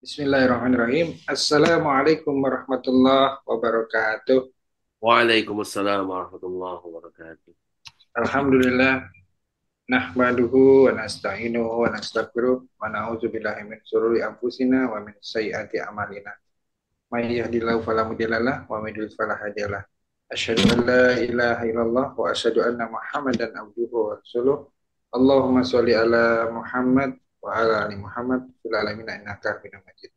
Bismillahirrahmanirrahim. Assalamualaikum warahmatullahi wabarakatuh. Waalaikumsalam warahmatullahi wabarakatuh. Alhamdulillah. Nahmaduhu wa nasta'inuhu wa nastaghfiruh wa na'udzu billahi min syururi anfusina wa min sayyiati a'malina. May yahdihillahu fala mudhillalah wa may yudhlil fala hadiyalah. Asyhadu an la ilaha illallah wa asyhadu anna Muhammadan abduhu wa rasuluh. Allahumma sholli ala Muhammad wa ala ali Muhammad fil alamin innaka Hamidum Majid.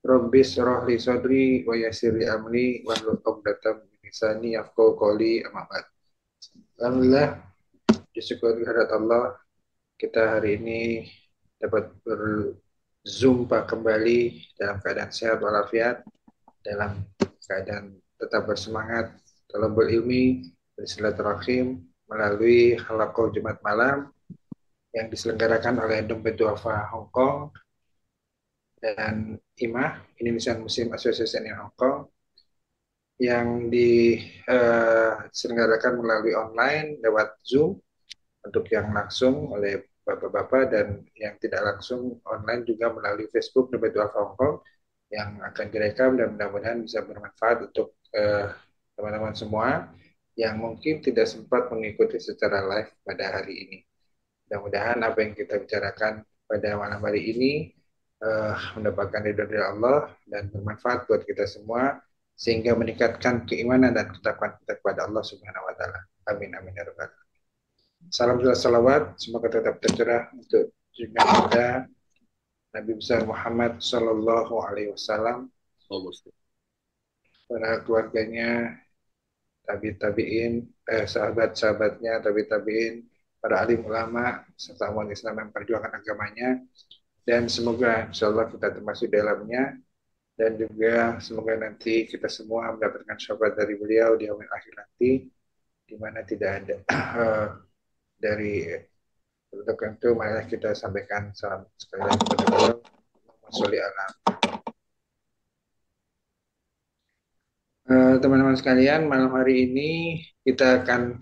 Rabbi shrah li sadri wa yassir li amri wahlul 'uqdatam min lisani yafqahu qawli amma ba'd. Alhamdulillah, disyukuri kehadirat Allah, kita hari ini dapat berzumpa kembali dalam keadaan sehat walafiat, dalam keadaan tetap bersemangat dalam berilmi, bersilaturahim melalui halaqah Jumat malam yang diselenggarakan oleh Dompet Duafa Hong Kong dan IMAH Indonesian Muslim Association in Hong Kong yang diselenggarakan melalui online lewat Zoom untuk yang langsung oleh bapak-bapak dan yang tidak langsung online juga melalui Facebook Dompet Duafa Hong Kong yang akan direkam dan mudah-mudahan bisa bermanfaat untuk teman-teman semua yang mungkin tidak sempat mengikuti secara live pada hari ini. Mudah-mudahan apa yang kita bicarakan pada malam hari ini mendapatkan ridho dari Allah dan bermanfaat buat kita semua sehingga meningkatkan keimanan dan ketakwaan kita kepada Allah Subhanahu wa taala. Amin amin ya rabbal alamin. Salam salawat semoga tetap tercurah untuk junjungan kita Nabi besar Muhammad sallallahu alaihi wasallam, Oh, Muslim. para keluarganya, tabi'in, sahabat-sahabatnya, tabi'in, para alim ulama serta umat Islam yang memperjuangkan agamanya, dan semoga insya Allah kita termasuk dalamnya, dan juga semoga nanti kita semua mendapatkan syafaat dari beliau di yaumil akhir nanti, di mana tidak ada dari untuk itu mari kita sampaikan salam sekali lagi kepada beliau. Sholli ala. Teman-teman sekalian, malam hari ini kita akan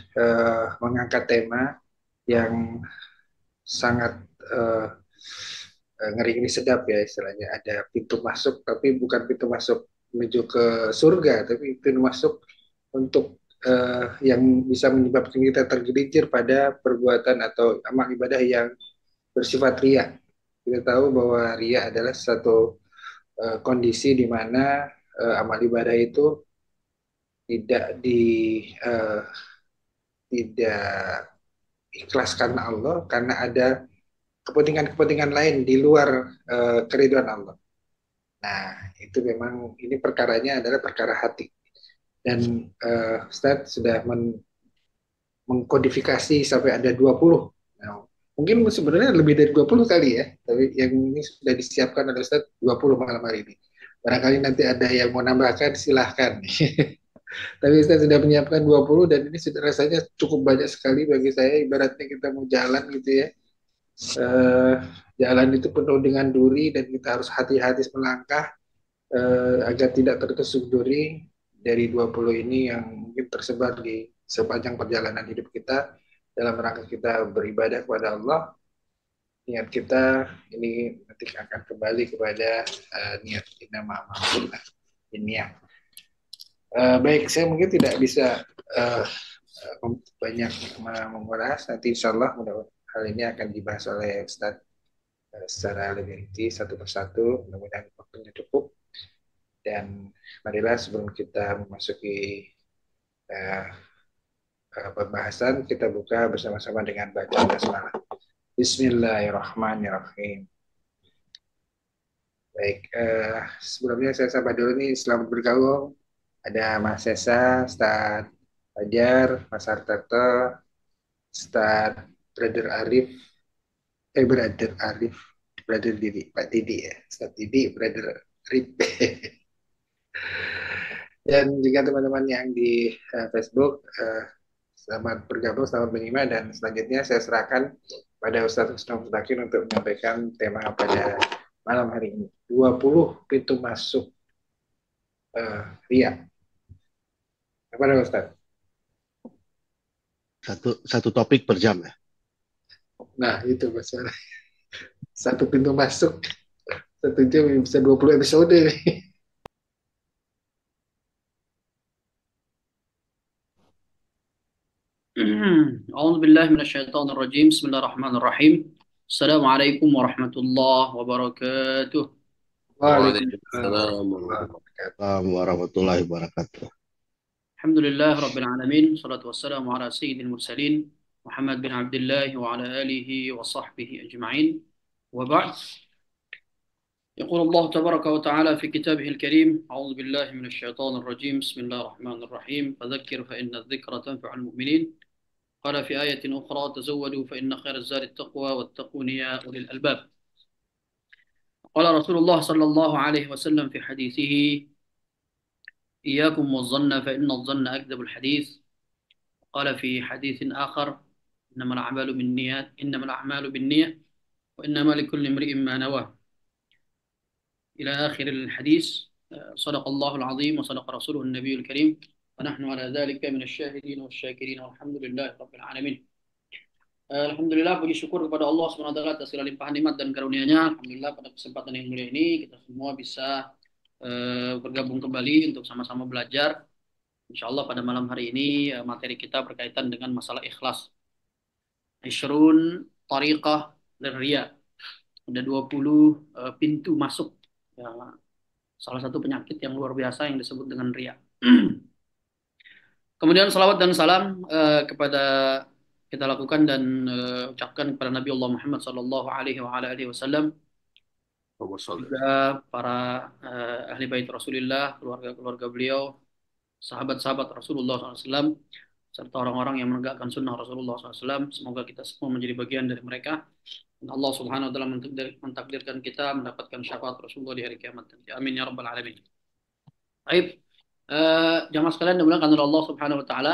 mengangkat tema yang sangat ngeri-ngeri sedap ya istilahnya. Ada pintu masuk, tapi bukan pintu masuk menuju ke surga, tapi pintu masuk untuk yang bisa menyebabkan kita tergelincir pada perbuatan atau amal ibadah yang bersifat ria. Kita tahu bahwa ria adalah satu kondisi di mana amal ibadah itu tidak uh, tidak ikhlas karena Allah, karena ada kepentingan-kepentingan lain di luar keriduan Allah. Nah, itu memang ini perkaranya adalah perkara hati. Dan Ustadz sudah mengkodifikasi sampai ada 20. Nah, mungkin sebenarnya lebih dari 20 kali ya, tapi yang ini sudah disiapkan oleh Ustadz 20 malam hari ini. Barangkali nanti ada yang mau nambahkan, silahkan. Tapi saya sudah menyiapkan 20 dan ini sudah rasanya cukup banyak sekali bagi saya. Ibaratnya kita mau jalan gitu ya. Eh, Jalan itu penuh dengan duri dan kita harus hati-hati melangkah agar tidak tertusuk duri dari 20 ini yang mungkin tersebar di sepanjang perjalanan hidup kita dalam rangka kita beribadah kepada Allah. Niat kita ini nanti akan kembali kepada niat inama amal ini ya. Baik, saya mungkin tidak bisa uh, banyak mengulas. Nanti insya Allah hal ini akan dibahas oleh Ustadz secara lebih rinci satu persatu. Mudah-mudahan waktunya cukup. Dan marilah sebelum kita memasuki uh, pembahasan, kita buka bersama-sama dengan bacaan basmalah. Bismillahirrahmanirrahim. Baik, sebelumnya saya sapa dulu nih, selamat bergabung. Ada Mas Sesa, Ustadz Fajar, Mas Hartarto, Ustadz Brother Arif, Brother Arif, Brother Didi, Pak Didi ya, Ustadz Didi, Brother Arif. Dan juga teman-teman yang di Facebook, selamat bergabung, selamat menyimak, dan selanjutnya saya serahkan pada Ustadz Husnul Mutakin untuk menyampaikan tema pada malam hari ini. 20 pintu masuk Ria. Apa Ustadz? Satu topik per jam ya. Nah, itu masalah. Satu pintu masuk. 1 jam bisa 20 episode nih. أعوذ بالله من الشيطان الرجيم بسم الله الرحمن الرحيم السلام عليكم ورحمة الله وبركاته Waalaikumsalam Waalaikumsalam warahmatullahi warahmatullahi wabarakatuh. Assalamualaikum warahmatullahi wabarakatuh. الحمد لله رب العالمين والصلاة والسلام على سيد المرسلين محمد بن عبد الله وعلى آله وصحبه أجمعين وبعد يقول الله تبارك وتعالى في كتابه الكريم أعوذ بالله من الشيطان الرجيم بسم الله الرحمن الرحيم فذكر فإن الذكرى تنفع المؤمنين قال في آية أخرى تزودوا فإن خير الزاد التقوى واتقون يا أولي الألباب قال رسول الله صلى الله عليه وسلم في حديثه إياكم والظن فإن الظن أكذب الحديث قال في حديث آخر إنما الأعمال بالنيات إنما الأعمال بالنية وإنما لكل امرئ ما نوى إلى آخر الحديث صدق الله العظيم وصدق رسوله النبي الكريم ونحن على ذلك من الشاهدين والشاكرين والحمد لله رب العالمين. Alhamdulillah, puji syukur kepada Allah SWT atas segala limpahan nikmat dan karunia-Nya. Alhamdulillah pada kesempatan yang mulia ini kita semua bisa bergabung kembali untuk sama-sama belajar. Insya Allah pada malam hari ini materi kita berkaitan dengan masalah ikhlas. Ishrun tariqah dan riya. Ada 20 pintu masuk. Ya, salah satu penyakit yang luar biasa yang disebut dengan riya. Kemudian salawat dan salam kepada kita lakukan dan ucapkan kepada Nabi Allah Muhammad sallallahu alaihi wasallam, juga para ahli bait Rasulullah, keluarga-keluarga beliau, sahabat-sahabat Rasulullah SAW, serta orang-orang yang menegakkan sunnah Rasulullah SAW. Semoga kita semua menjadi bagian dari mereka. Dan Allah Subhanahu Wa Taala mentakdirkan kita mendapatkan syafaat Rasulullah di hari kiamat nanti. Amin ya rabbal alamin. Baik, jamaah sekalian dimuliakan oleh Allah Subhanahu Wa Taala,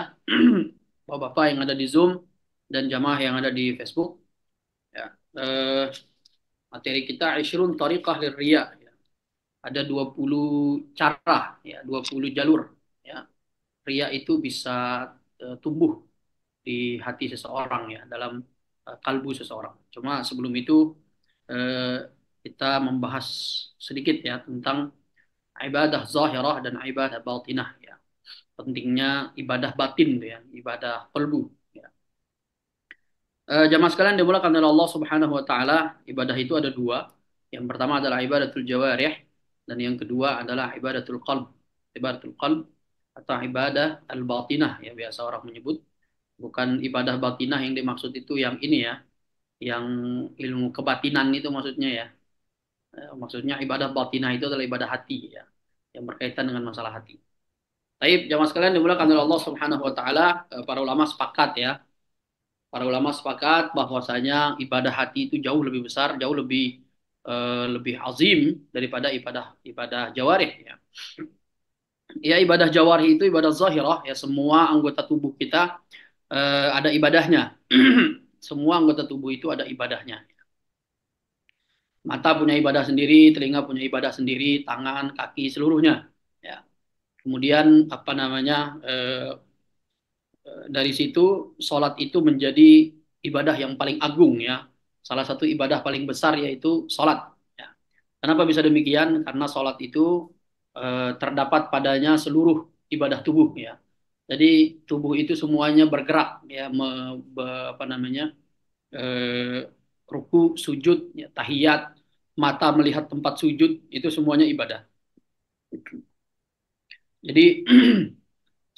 bapak-bapak yang ada di Zoom dan jamaah yang ada di Facebook. Ya, materi kita Ishrun tariqah lirriya. Ya. Ada 20 cara, ya, 20 jalur. Ya. Riya itu bisa tumbuh di hati seseorang, ya, dalam kalbu seseorang. Cuma sebelum itu kita membahas sedikit ya tentang ibadah zahirah dan ibadah batinah, ya. Pentingnya ibadah batin, ya, ibadah kalbu. Jamaah sekalian dimulakan oleh Allah Subhanahu wa taala, ibadah itu ada dua. Yang pertama adalah ibadatul jawarih dan yang kedua adalah ibadatul qalb. Ibadatul qalb atau ibadah al-batinah, ya, biasa orang menyebut. Bukan ibadah batinah yang dimaksud itu yang ini, ya, yang ilmu kebatinan itu maksudnya, ya. Maksudnya ibadah batinah itu adalah ibadah hati, ya, yang berkaitan dengan masalah hati. Baik, jamaah sekalian dimulakan oleh Allah Subhanahu wa taala, para ulama sepakat, ya. Para ulama sepakat bahwasanya ibadah hati itu jauh lebih besar, jauh lebih azim daripada ibadah jawarih, ya. Ya, ibadah jawarih itu ibadah zahirah, ya, semua anggota tubuh kita ada ibadahnya. Semua anggota tubuh itu ada ibadahnya. Mata punya ibadah sendiri, telinga punya ibadah sendiri, tangan, kaki, seluruhnya. Ya. Kemudian apa namanya? Dari situ sholat itu menjadi ibadah yang paling agung, ya. Salah satu ibadah paling besar yaitu sholat, ya. Kenapa bisa demikian? Karena sholat itu terdapat padanya seluruh ibadah tubuh, ya. Jadi tubuh itu semuanya bergerak, ya, apa namanya, ruku, sujud, ya, tahiyat, mata melihat tempat sujud, itu semuanya ibadah. Jadi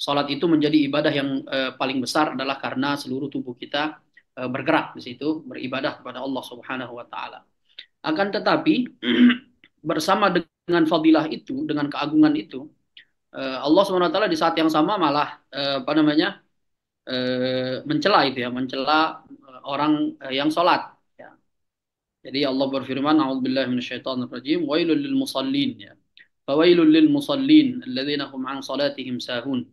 sholat itu menjadi ibadah yang paling besar adalah karena seluruh tubuh kita bergerak di situ, beribadah kepada Allah Subhanahu wa taala. Akan tetapi bersama dengan fadilah itu, dengan keagungan itu, Allah Subhanahu wa taala di saat yang sama malah apa namanya? Mencela itu, ya, mencela orang yang sholat, ya. Jadi Allah berfirman, a'udzubillahi minasyaitonirrajim, wailul lil musallin, ya. Fawailul lil musallin alladzina hum an salatihim sahun.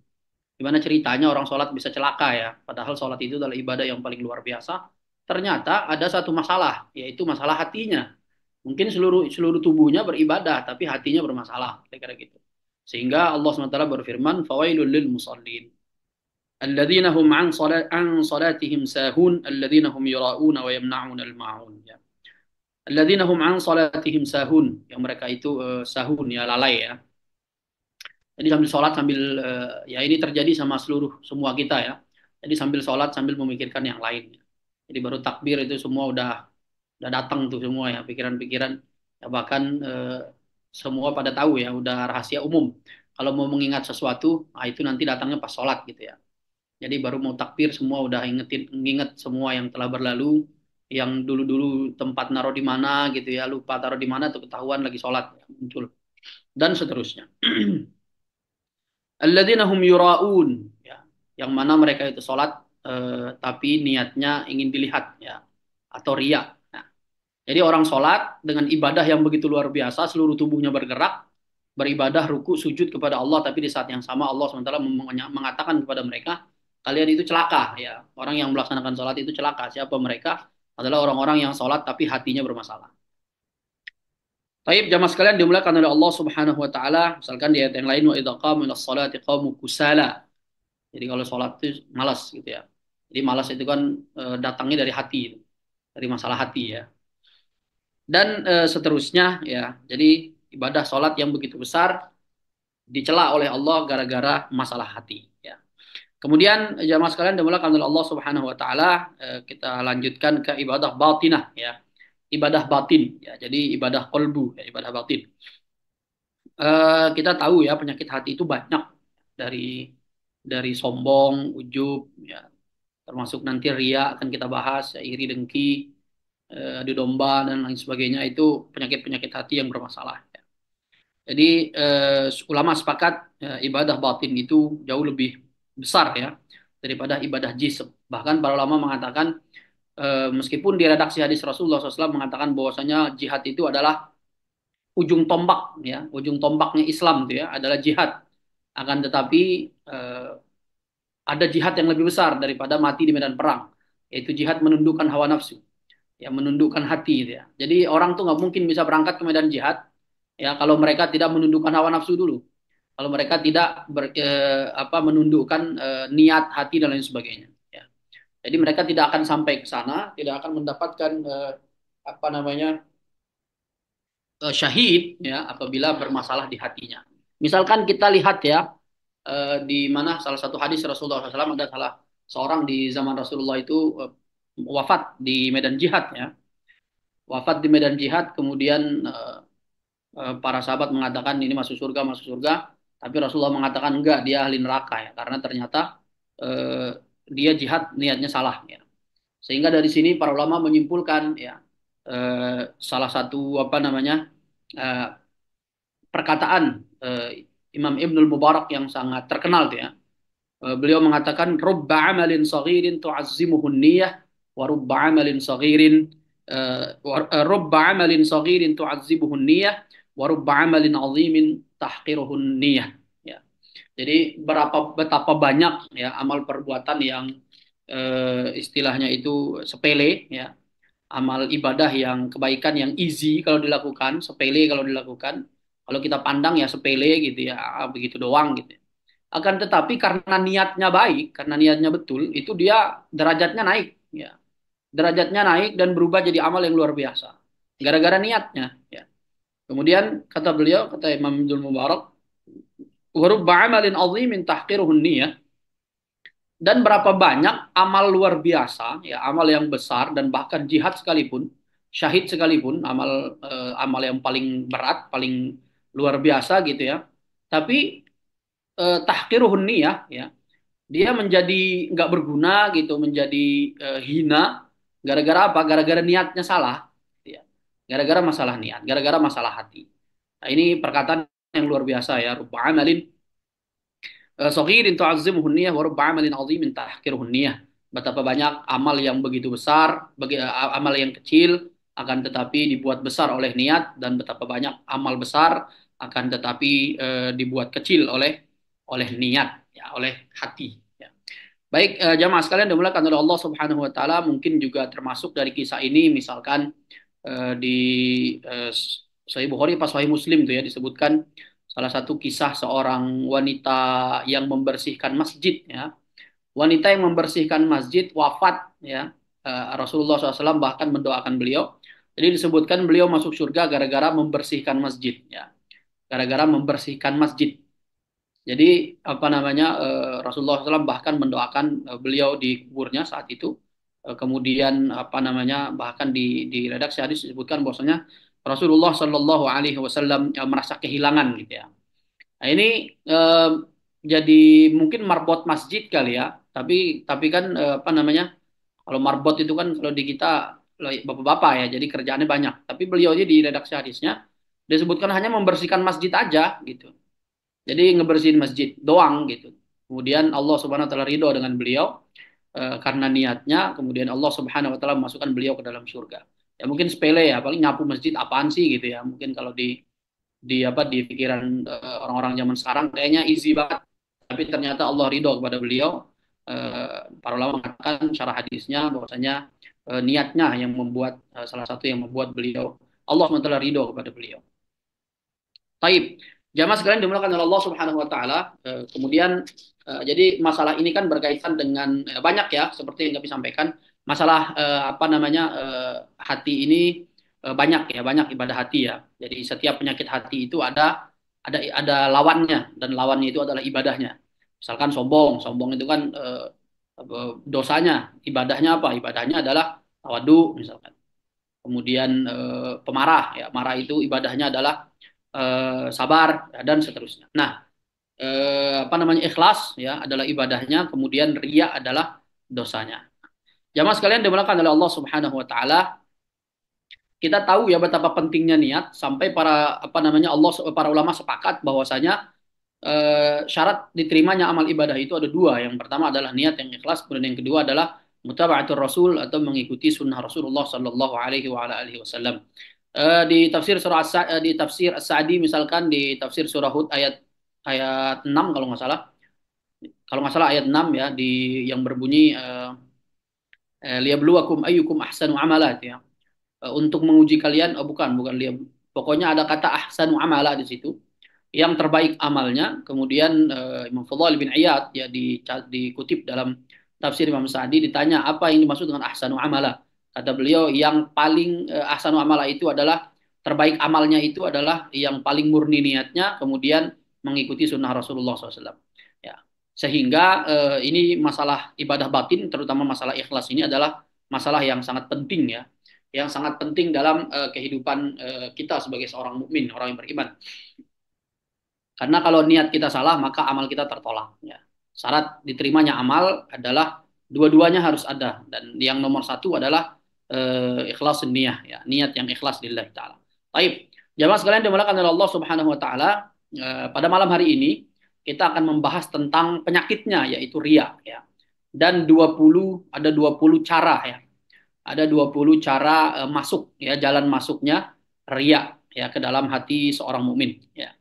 Gimana ceritanya orang sholat bisa celaka, ya? Padahal sholat itu adalah ibadah yang paling luar biasa. Ternyata ada satu masalah, yaitu masalah hatinya. Mungkin seluruh tubuhnya beribadah, tapi hatinya bermasalah, kira-kira gitu. Sehingga Allah SWT berfirman, fawailul lil musallin alladzina hum an salatihim sahun alladzina hum yura'una wa yamna'una al-ma'un, ya. Alladzina hum an salatihim sahun, yang mereka itu sahun ya, lalai ya. Jadi sambil sholat sambil ya ini terjadi sama semua kita ya. Jadi sambil sholat sambil memikirkan yang lain. Jadi baru takbir itu semua udah datang tuh semua ya, pikiran-pikiran ya, bahkan semua pada tahu ya, udah rahasia umum. Kalau mau mengingat sesuatu, nah itu nanti datangnya pas sholat gitu ya. Jadi baru mau takbir semua udah inget semua yang telah berlalu, yang dulu-dulu tempat naruh di mana gitu ya, lupa taruh di mana tuh ketahuan lagi sholat ya, muncul dan seterusnya. Alladzina hum yura'un ya, yang mana mereka itu sholat tapi niatnya ingin dilihat ya, atau riya. Nah, jadi orang sholat dengan ibadah yang begitu luar biasa, seluruh tubuhnya bergerak, beribadah, ruku, sujud kepada Allah, tapi di saat yang sama Allah SWT mengatakan kepada mereka, kalian itu celaka ya. Orang yang melaksanakan sholat itu celaka. Siapa mereka? Adalah orang-orang yang sholat tapi hatinya bermasalah. Taib jamaah sekalian dimuliakan oleh Allah Subhanahu wa taala, misalkan di ayat yang lain, wa idza qamu ila sholati qamu kusala. Jadi kalau sholat itu malas gitu ya. Jadi malas itu kan datangnya dari hati, dari masalah hati ya. Dan seterusnya ya. Jadi ibadah sholat yang begitu besar dicela oleh Allah gara-gara masalah hati ya. Kemudian jamaah sekalian dimuliakan oleh Allah Subhanahu wa taala, kita lanjutkan ke ibadah batinah ya. Ibadah batin ya. Jadi ibadah qalbu ya, ibadah batin. Kita tahu ya penyakit hati itu banyak, dari sombong, ujub ya, termasuk nanti ria akan kita bahas ya, iri dengki, adu domba dan lain sebagainya, itu penyakit-penyakit hati yang bermasalah ya. Jadi ulama sepakat ibadah batin itu jauh lebih besar ya daripada ibadah jism. Bahkan para ulama mengatakan meskipun di redaksi hadis Rasulullah SAW mengatakan bahwasanya jihad itu adalah ujung tombak ya, ujung tombaknya Islam itu ya adalah jihad. Akan tetapi ada jihad yang lebih besar daripada mati di medan perang, yaitu jihad menundukkan hawa nafsu, ya menundukkan hati gitu ya. Jadi orang tuh nggak mungkin bisa berangkat ke medan jihad ya kalau mereka tidak menundukkan hawa nafsu dulu, kalau mereka tidak menundukkan niat hati dan lain sebagainya ya. Jadi mereka tidak akan sampai ke sana, tidak akan mendapatkan apa namanya syahid ya apabila bermasalah di hatinya. Misalkan kita lihat ya di mana salah satu hadis Rasulullah SAW, ada salah seorang di zaman Rasulullah itu wafat di medan jihad ya, wafat di medan jihad, kemudian para sahabat mengatakan ini masuk surga, tapi Rasulullah mengatakan enggak, dia ahli neraka ya, karena ternyata dia jihad niatnya salah ya. Sehingga dari sini para ulama menyimpulkan ya salah satu eh, perkataan Imam Ibnul Mubarak yang sangat terkenal tuh ya. Beliau mengatakan rubba amalin saghirin tu'azzimuhu niyyah wa rubba amalin saghirin rubba amalin saghirin tu'azzimuhu niyyah wa rubba amalin 'azimin tahqiruhu niyyah ya. Jadi betapa banyak ya amal perbuatan yang istilahnya itu sepele ya, amal ibadah yang kebaikan yang easy kalau dilakukan, sepele kalau dilakukan. Kalau kita pandang ya sepele gitu ya, begitu doang gitu. Akan tetapi karena niatnya baik, karena niatnya betul, itu dia derajatnya naik ya. Derajatnya naik dan berubah jadi amal yang luar biasa. Gara-gara niatnya ya. Kemudian kata beliau, kata Imam Abdul Mubarak, "Wa rubba 'amalin 'azimin tahqiruhun niyyah." Dan berapa banyak amal luar biasa, ya amal yang besar dan bahkan jihad sekalipun, syahid sekalipun, amal yang paling berat, paling luar biasa gitu ya. Tapi tahqiruhun niyah ya, dia menjadi nggak berguna gitu, menjadi hina gara-gara apa? Gara-gara niatnya salah, gitu ya. Gara-gara masalah niat, gara-gara masalah hati. Nah, ini perkataan yang luar biasa ya. Rubba amalin saghirin tu'azzimuhu niyyah wa rubba amalin 'azimin tahqiruhu niyyah. Betapa banyak amal yang begitu besar, amal yang kecil akan tetapi dibuat besar oleh niat, dan betapa banyak amal besar akan tetapi dibuat kecil oleh niat ya, oleh hati ya. Baik jamaah sekalian dimuliakan oleh Allah Subhanahu wa taala, mungkin juga termasuk dari kisah ini misalkan di Sahih Bukhari pas Sahih Muslim tuh ya disebutkan salah satu kisah seorang wanita yang membersihkan masjid ya. Wanita yang membersihkan masjid wafat ya. Rasulullah SAW bahkan mendoakan beliau. Jadi disebutkan beliau masuk surga gara-gara membersihkan masjid, ya. Gara-gara membersihkan masjid. Jadi apa namanya, Rasulullah SAW bahkan mendoakan beliau di kuburnya saat itu. Kemudian apa namanya, bahkan di redaksi hadis disebutkan bahwasanya Rasulullah Shallallahu Alaihi Wasallam merasa kehilangan gitu ya. Nah ini eh, jadi mungkin marbot masjid kali ya. Tapi kan apa namanya, kalau marbot itu kan kalau di kita bapak-bapak ya, jadi kerjaannya banyak. Tapi beliau aja di redaksi hadisnya disebutkan hanya membersihkan masjid aja gitu. Jadi ngebersihin masjid doang gitu. Kemudian Allah Subhanahu wa taala ridho dengan beliau karena niatnya, kemudian Allah Subhanahu wa taala memasukkan beliau ke dalam surga. Ya mungkin sepele ya, paling nyapu masjid apaan sih gitu ya. Mungkin kalau di apa di pikiran orang-orang zaman sekarang kayaknya easy banget. Tapi ternyata Allah ridho kepada beliau. Para ulama mengatakan syarah hadisnya bahwasanya niatnya yang membuat salah satu yang membuat beliau Allah SWT ridho kepada beliau. Taib. Jamaah sekalian dimulakan oleh Allah Subhanahu wa taala. Kemudian jadi masalah ini kan berkaitan dengan banyak ya, seperti yang kami sampaikan. Masalah apa namanya, hati ini banyak ya, banyak ibadah hati ya. Jadi setiap penyakit hati itu ada lawannya, dan lawannya itu adalah ibadahnya. Misalkan sombong, sombong itu kan dosanya, ibadahnya apa? Ibadahnya adalah tawadu misalkan. Kemudian pemarah ya, marah itu ibadahnya adalah sabar ya, dan seterusnya. Nah, apa namanya, ikhlas ya adalah ibadahnya, kemudian riya adalah dosanya. Jamaah sekalian dimuliakan oleh Allah Subhanahu wa taala, kita tahu ya betapa pentingnya niat sampai para apa namanya para ulama sepakat bahwasanya syarat diterimanya amal ibadah itu ada dua. Yang pertama adalah niat yang ikhlas, kemudian yang kedua adalah mutaba'atur rasul atau mengikuti sunnah Rasulullah sallallahu alaihi wasallam. Di tafsir As-Sa'di misalkan, di tafsir surah Hud ayat ayat 6 kalau nggak salah. Kalau nggak salah ayat 6 ya, yang berbunyi liyabluwakum ayyukum ahsanu amalat ya. Untuk menguji kalian, oh bukan liab. Pokoknya ada kata ahsanu amala di situ, yang terbaik amalnya. Kemudian Imam Fudail bin Iyad ya dikutip dalam tafsir Imam Sa'di, ditanya apa yang dimaksud dengan ahsanu amala. Kata beliau yang paling ahsanu amala itu adalah terbaik amalnya itu adalah yang paling murni niatnya, kemudian mengikuti sunnah Rasulullah SAW. Ya. Sehingga ini masalah ibadah batin, terutama masalah ikhlas ini adalah masalah yang sangat penting ya, yang sangat penting dalam kehidupan kita sebagai seorang mukmin, orang yang beriman. Karena kalau niat kita salah, maka amal kita tertolak. Ya. Syarat diterimanya amal adalah dua-duanya harus ada. Dan yang nomor satu adalah ikhlas niyah. Ya. Niat yang ikhlas lillahi ta'ala. Baik. Jamaah sekalian dimuliakan oleh Allah Subhanahu wa taala, pada malam hari ini kita akan membahas tentang penyakitnya, yaitu riya. Ya. Dan ada 20 cara ya. Ada 20 cara masuk ya, jalan masuknya riya ya ke dalam hati seorang mukmin ya.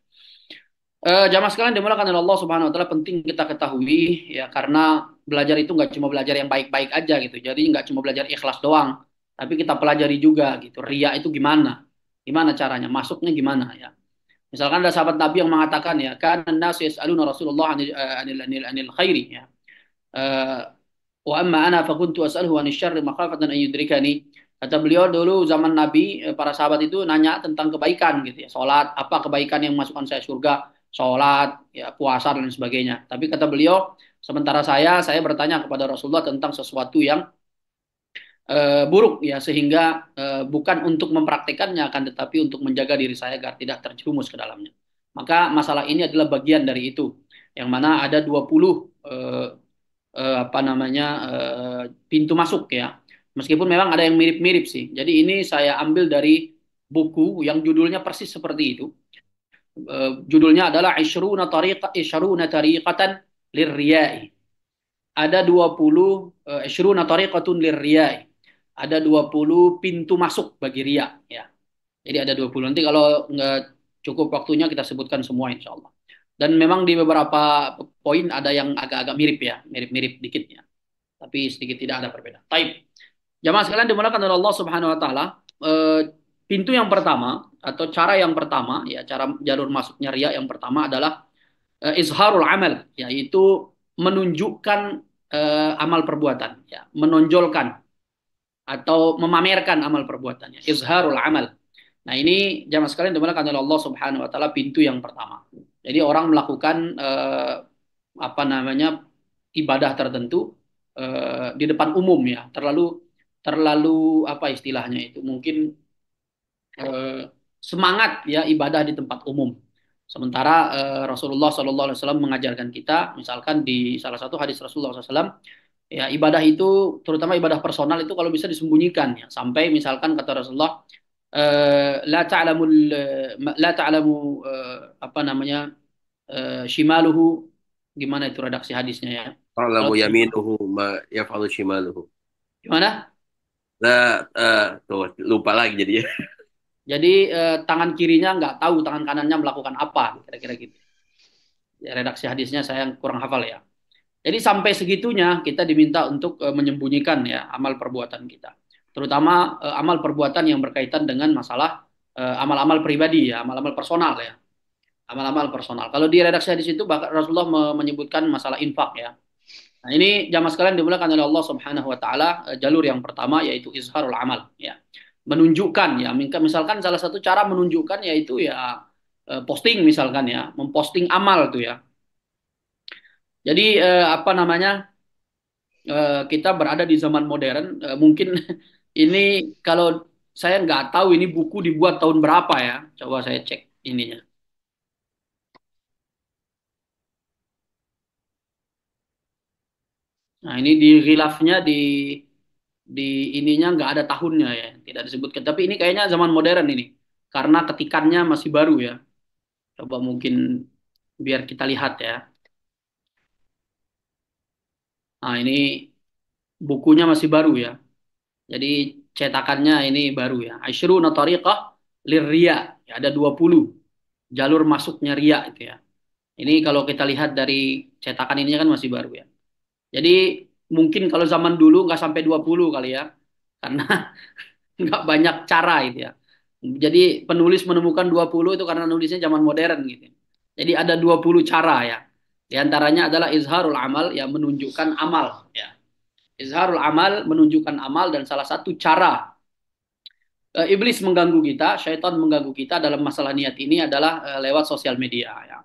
Jamaah sekalian dimuliakan oleh Allah Subhanahu wa taala, penting kita ketahui ya, karena belajar itu nggak cuma belajar yang baik-baik aja gitu. Jadi nggak cuma belajar ikhlas doang, tapi kita pelajari juga gitu. Riya itu gimana? Gimana caranya? Masuknya gimana ya? Misalkan ada sahabat Nabi yang mengatakan ya, kan nasu yas'aluna Rasulullah anil khairi ya. Wa amma ana fakuntu as'aluhu anil syarri makhafatan an yudrikani. Kata beliau, dulu zaman Nabi, para sahabat itu nanya tentang kebaikan gitu ya. Salat, apa kebaikan yang masukkan saya surga? Salat, ya, puasa dan sebagainya. Tapi kata beliau, sementara saya bertanya kepada Rasulullah tentang sesuatu yang buruk ya, sehingga bukan untuk mempraktekannya, akan tetapi untuk menjaga diri saya agar tidak terjerumus ke dalamnya. Maka masalah ini adalah bagian dari itu, yang mana ada 20 apa namanya pintu masuk ya. Meskipun memang ada yang mirip-mirip sih. Jadi ini saya ambil dari buku yang judulnya persis seperti itu. Judulnya adalah Ishruna Tariqatan Lirriyai. Ada 20 Ishruna Tariqatun Lirriyai. Ada 20 pintu masuk bagi riya ya. Jadi ada 20. Nanti kalau nggak cukup waktunya kita sebutkan semua insya Allah. Dan memang di beberapa poin ada yang agak-agak mirip ya, mirip-mirip dikit ya. Tapi sedikit tidak ada perbedaan. Taib. Jamaah sekalian dimuliakan oleh Allah Subhanahu wa taala, pintu yang pertama atau cara yang pertama ya, cara jalur masuknya riya yang pertama adalah izharul amal, yaitu menunjukkan amal perbuatan ya, menonjolkan atau memamerkan amal perbuatannya. Izharul amal. Nah, ini jamaah sekalian dimulakan oleh Allah Subhanahu wa taala pintu yang pertama. Jadi orang melakukan apa namanya ibadah tertentu di depan umum ya. Terlalu terlalu apa istilahnya itu? Mungkin eh, semangat ya ibadah di tempat umum. Sementara Rasulullah SAW mengajarkan kita, misalkan di salah satu hadis Rasulullah SAW, ya ibadah itu, terutama ibadah personal itu kalau bisa disembunyikan ya. Sampai misalkan kata Rasulullah, la ta'lamul la ta'lamu apa namanya shimaluhu, gimana itu redaksi hadisnya ya? Kalau Ta'lamu yaminuhu ma yaf'alu shimaluhu. gimana? Tuh, lupa lagi jadinya. Jadi tangan kirinya nggak tahu tangan kanannya melakukan apa, kira-kira gitu. Ya, redaksi hadisnya saya kurang hafal ya. Jadi sampai segitunya kita diminta untuk menyembunyikan ya amal perbuatan kita. Terutama amal perbuatan yang berkaitan dengan masalah amal-amal pribadi ya, amal-amal personal ya. Amal-amal personal. Kalau di redaksi hadis itu bahkan Rasulullah menyebutkan masalah infak ya. Nah, ini jamaah sekalian dimulakan oleh Allah Subhanahu wa taala jalur yang pertama yaitu izharul amal ya. Menunjukkan ya, misalkan salah satu cara menunjukkan yaitu ya posting misalkan ya, memposting amal tuh ya. Jadi apa namanya? Kita berada di zaman modern, mungkin ini kalau saya nggak tahu ini buku dibuat tahun berapa ya. Coba saya cek ininya. Nah, ini di khilafnya di ininya nggak ada tahunnya ya, tidak disebutkan. Tapi ini kayaknya zaman modern ini, karena ketikannya masih baru ya. Coba mungkin biar kita lihat ya. Nah, ini bukunya masih baru ya. Jadi cetakannya ini baru ya. Asyruna tariqah lirriya. Ya, ada 20 jalur masuknya ria itu ya. Ini kalau kita lihat dari cetakan ininya kan masih baru ya. Jadi mungkin kalau zaman dulu nggak sampai 20 kali ya. Karena nggak banyak cara itu ya. Jadi penulis menemukan 20 itu karena nulisnya zaman modern gitu. Jadi ada 20 cara ya. Di antaranya adalah izharul amal yang menunjukkan amal ya. Izharul amal menunjukkan amal dan salah satu cara iblis mengganggu kita, syaitan mengganggu kita dalam masalah niat ini adalah lewat sosial media ya.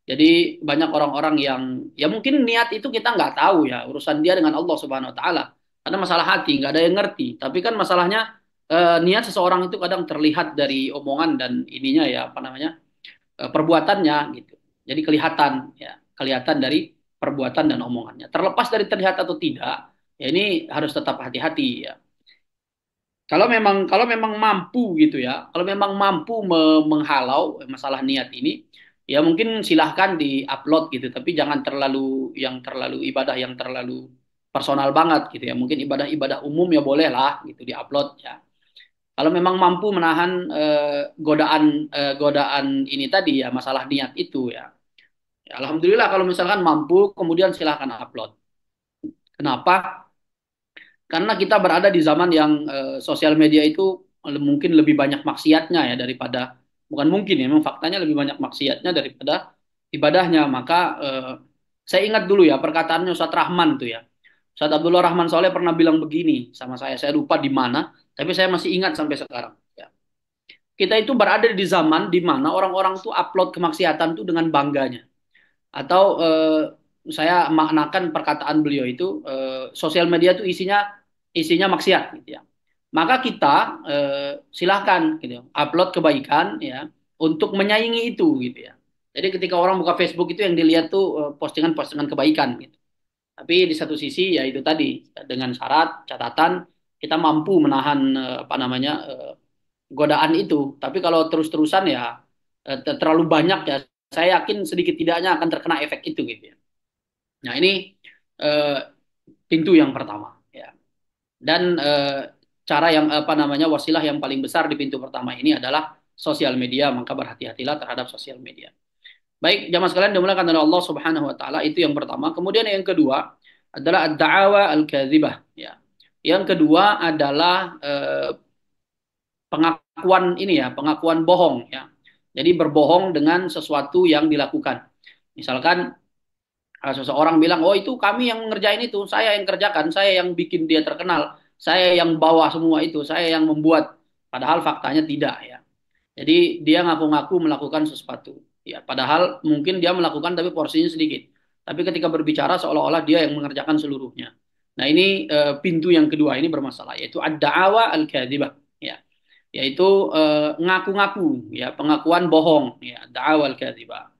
Jadi banyak orang-orang yang ya mungkin niat itu kita nggak tahu ya urusan dia dengan Allah Subhanahu Wa Taala. Karena masalah hati nggak ada yang ngerti. Tapi kan masalahnya niat seseorang itu kadang terlihat dari omongan dan ininya ya apa namanya perbuatannya gitu. Jadi kelihatan ya kelihatan dari perbuatan dan omongannya. Terlepas dari terlihat atau tidak, ya ini harus tetap hati-hati ya. Kalau memang mampu gitu ya, kalau memang mampu menghalau masalah niat ini, ya mungkin silahkan di-upload gitu, tapi jangan terlalu ibadah yang terlalu personal banget gitu ya. Mungkin ibadah-ibadah umum ya boleh lah gitu di-upload ya. Kalau memang mampu menahan godaan ini tadi ya masalah niat itu ya. Ya, alhamdulillah kalau misalkan mampu, kemudian silahkan upload. Kenapa? Karena kita berada di zaman yang sosial media itu mungkin lebih banyak maksiatnya ya daripada bukan mungkin ya memang faktanya lebih banyak maksiatnya daripada ibadahnya. Maka saya ingat dulu ya perkataannya Ustadz Rahman tuh ya. Ustadz Abdullah Rahman Soleh pernah bilang begini sama saya lupa di mana, tapi saya masih ingat sampai sekarang. Ya. Kita itu berada di zaman di mana orang-orang tuh upload kemaksiatan tuh dengan bangganya. Atau saya maknakan perkataan beliau itu sosial media itu isinya maksiat gitu ya. Maka kita silahkan gitu ya, upload kebaikan ya untuk menyaingi itu gitu ya. Jadi ketika orang buka Facebook itu yang dilihat tuh postingan-postingan kebaikan gitu. Tapi di satu sisi ya itu tadi dengan syarat catatan kita mampu menahan apa namanya godaan itu. Tapi kalau terus-terusan ya terlalu banyak ya saya yakin sedikit tidaknya akan terkena efek itu gitu ya. Nah ini eh, pintu yang pertama ya. Dan cara yang apa namanya wasilah yang paling besar di pintu pertama ini adalah sosial media, maka berhati-hatilah terhadap sosial media. Baik, jamaah sekalian dimulakan oleh Allah Subhanahu wa taala itu yang pertama. Kemudian yang kedua adalah ad-da'awa al-kadzibah ya. Yang kedua adalah pengakuan ini ya, pengakuan bohong ya. Jadi berbohong dengan sesuatu yang dilakukan. Misalkan seseorang bilang, oh itu kami yang ngerjain itu, saya yang kerjakan, saya yang bikin dia terkenal. saya yang bawa semua itu, saya yang membuat. Padahal faktanya tidak ya. Jadi dia ngaku-ngaku melakukan sesuatu. Ya, padahal mungkin dia melakukan tapi porsinya sedikit. Tapi ketika berbicara seolah-olah dia yang mengerjakan seluruhnya. Nah, ini pintu yang kedua ini bermasalah, yaitu ad-da'awa al-kadzibah, ya. Yaitu ngaku-ngaku, ya, pengakuan bohong, ya, da'awa al-kadzibah.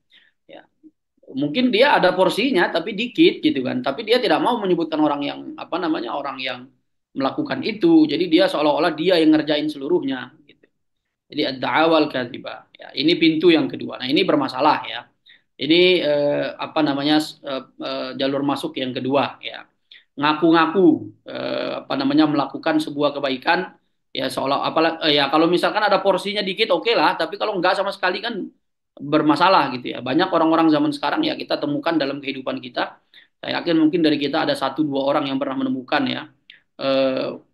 Ya. Mungkin dia ada porsinya tapi dikit gitu kan. Tapi dia tidak mau menyebutkan orang yang apa namanya, orang yang melakukan itu. Jadi dia seolah-olah dia yang ngerjain seluruhnya gitu. Jadi ad-da'awal kadzibah. Ya, ini pintu yang kedua. Nah, ini bermasalah ya. Ini apa namanya, jalur masuk yang kedua ya. Ngaku-ngaku apa namanya, melakukan sebuah kebaikan ya, seolah ya kalau misalkan ada porsinya dikit oke lah, tapi kalau enggak sama sekali kan bermasalah gitu ya. Banyak orang-orang zaman sekarang ya kita temukan dalam kehidupan kita. Saya yakin mungkin dari kita ada satu dua orang yang pernah menemukan ya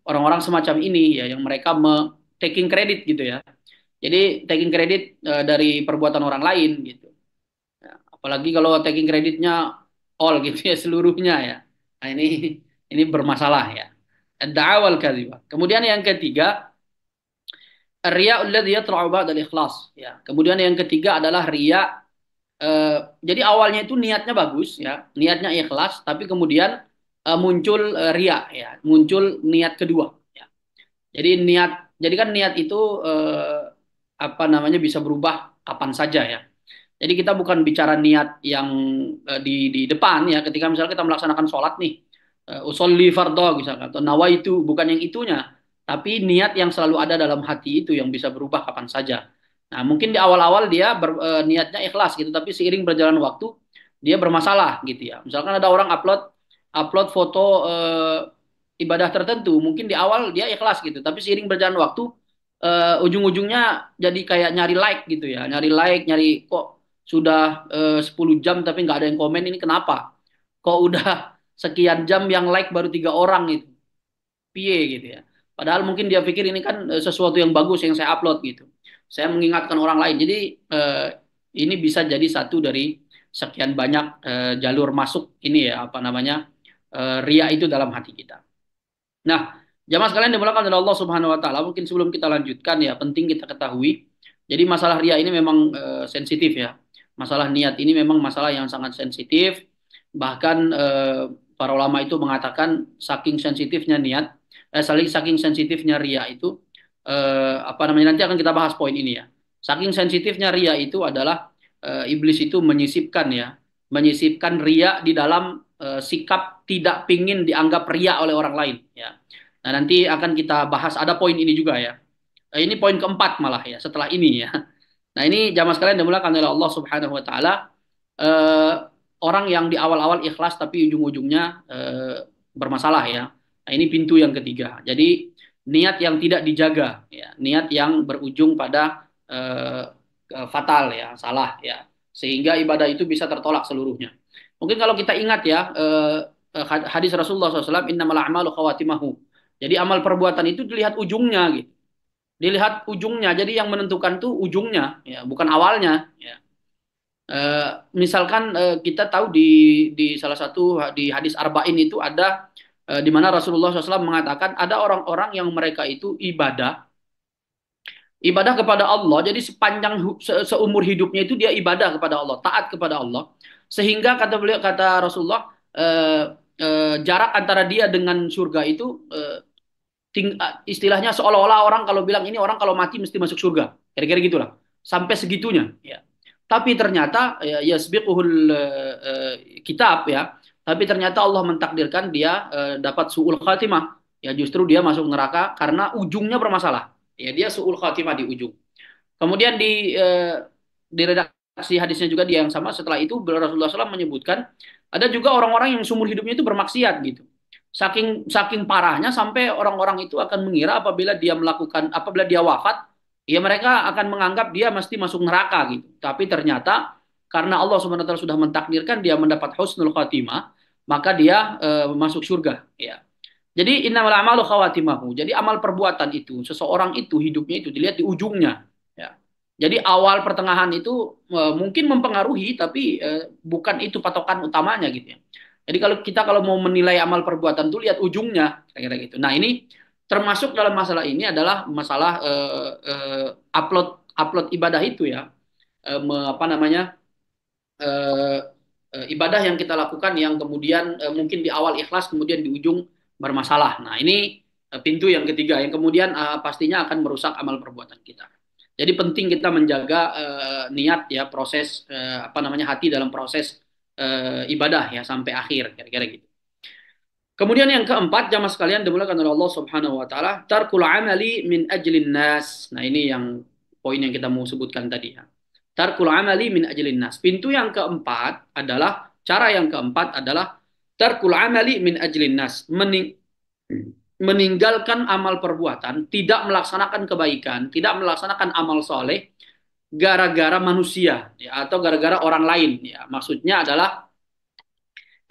orang-orang semacam ini ya, yang mereka taking credit gitu ya. Jadi taking credit dari perbuatan orang lain gitu. Ya, apalagi kalau taking kreditnya all gitu ya, seluruhnya ya. Nah, ini bermasalah ya. Ad-da'awal kadzibah. Kemudian yang ketiga, riya alladhi yatla'u ba'dal ikhlas ya. Kemudian yang ketiga adalah riya jadi awalnya itu niatnya bagus ya, niatnya ikhlas, tapi kemudian muncul riya ya, muncul niat kedua ya. Jadi kan niat itu apa namanya, bisa berubah kapan saja ya. Jadi kita bukan bicara niat yang di depan ya, ketika misalnya kita melaksanakan sholat nih, usolli fardhu misalkan, atau nawaitu, bukan yang itunya, tapi niat yang selalu ada dalam hati itu yang bisa berubah kapan saja. Nah, mungkin di awal-awal dia niatnya ikhlas gitu, tapi seiring berjalan waktu dia bermasalah gitu ya. Misalkan ada orang upload upload foto ibadah tertentu, mungkin di awal dia ikhlas gitu, tapi seiring berjalan waktu ujung-ujungnya jadi kayak nyari like gitu ya, nyari like, nyari kok sudah 10 jam tapi nggak ada yang komen, ini kenapa? Kok udah sekian jam yang like baru 3 orang itu, piye gitu ya. Padahal mungkin dia pikir ini kan sesuatu yang bagus yang saya upload gitu. Saya mengingatkan orang lain. Jadi ini bisa jadi satu dari sekian banyak jalur masuk ini ya, apa namanya, ria itu dalam hati kita. Nah, jamaah sekalian dimulakan oleh Allah Subhanahu wa taala, mungkin sebelum kita lanjutkan ya, penting kita ketahui. Jadi masalah ria ini memang sensitif ya. Masalah niat ini memang masalah yang sangat sensitif. Bahkan para ulama itu mengatakan saking sensitifnya niat, saking sensitifnya ria itu apa namanya, nanti akan kita bahas poin ini ya. Saking sensitifnya ria itu adalah iblis itu menyisipkan ya, menyisipkan ria di dalam sikap tidak pingin dianggap ria oleh orang lain ya. Nah, nanti akan kita bahas, ada poin ini juga ya. Ini poin keempat malah ya setelah ini ya. Nah, ini jamaah sekalian dimulakan oleh Allah Subhanahu wa taala, eh, orang yang di awal-awal ikhlas tapi ujung-ujungnya bermasalah ya. Nah, ini pintu yang ketiga. Jadi niat yang tidak dijaga ya, niat yang berujung pada fatal ya, salah ya. Sehingga ibadah itu bisa tertolak seluruhnya. Mungkin kalau kita ingat ya hadis Rasulullah SAW, innamal a'malu khawatimahu. Jadi amal perbuatan itu dilihat ujungnya gitu. Dilihat ujungnya. Jadi yang menentukan tuh ujungnya ya, bukan awalnya ya. Misalkan kita tahu di salah satu di hadis Arba'in itu ada di mana Rasulullah SAW mengatakan ada orang-orang yang mereka itu ibadah kepada Allah. Jadi sepanjang seumur hidupnya itu dia ibadah kepada Allah, taat kepada Allah. Sehingga kata beliau, kata Rasulullah, jarak antara dia dengan surga itu istilahnya seolah-olah orang kalau bilang ini orang kalau mati mesti masuk surga. Kira-kira gitulah. Sampai segitunya ya. Tapi ternyata ya yasbiquhul kitab ya. Tapi ternyata Allah mentakdirkan dia dapat su'ul khatimah. Ya justru dia masuk neraka karena ujungnya bermasalah. Ya dia su'ul khatimah di ujung. Kemudian di redaksi hadisnya juga dia yang sama, setelah itu Rasulullah SAW menyebutkan ada juga orang-orang yang seumur hidupnya itu bermaksiat gitu. Saking parahnya sampai orang-orang itu akan mengira apabila dia wafat, ya mereka akan menganggap dia mesti masuk neraka gitu. Tapi ternyata karena Allah SWT sudah mentakdirkan dia mendapat husnul khatimah, maka dia masuk surga ya. Jadi innamal a'malu khawatimahu. Jadi amal perbuatan itu, seseorang itu hidupnya itu dilihat di ujungnya ya. Jadi awal pertengahan itu mungkin mempengaruhi, tapi bukan itu patokan utamanya gitu ya. Jadi kalau mau menilai amal perbuatan tuh lihat ujungnya, kira-kira gitu. Nah ini termasuk dalam masalah ini adalah masalah upload upload ibadah itu ya, apa namanya eh, ibadah yang kita lakukan yang kemudian mungkin di awal ikhlas kemudian di ujung bermasalah. Nah ini pintu yang ketiga yang kemudian pastinya akan merusak amal perbuatan kita. Jadi penting kita menjaga niat ya proses apa namanya hati dalam proses ibadah ya sampai akhir kira-kira gitu. Kemudian yang keempat, jamaah sekalian dimulakan oleh Allah Subhanahu wa taala, tarkul amali min ajlin nas. Nah, ini yang poin yang kita mau sebutkan tadi ya. Tarkul amali min ajlin nas. Pintu yang keempat adalah cara yang keempat adalah tarkul amali min ajlin nas. Meninggalkan amal perbuatan, tidak melaksanakan kebaikan, tidak melaksanakan amal soleh gara-gara manusia ya, atau gara-gara orang lain ya. Maksudnya adalah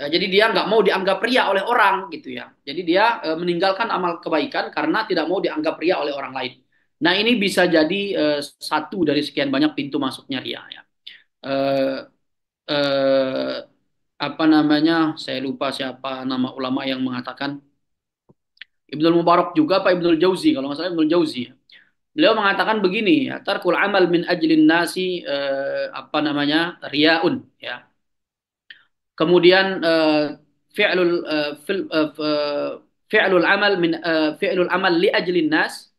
jadi dia nggak mau dianggap ria oleh orang gitu ya. Jadi dia meninggalkan amal kebaikan karena tidak mau dianggap ria oleh orang lain. Nah ini bisa jadi satu dari sekian banyak pintu masuknya ria ya. Eh, eh, apa namanya? Saya lupa siapa nama ulama yang mengatakan Ibnul Mubarak juga apa Ibnul Jauzi kalau nggak salah Ibnul Jauzi. Beliau mengatakan begini ya, tarkul amal min ajlin nasi apa namanya? Riaun ya. Kemudian fi'lul fi'lul amal min fi'lul amal li ajlin nas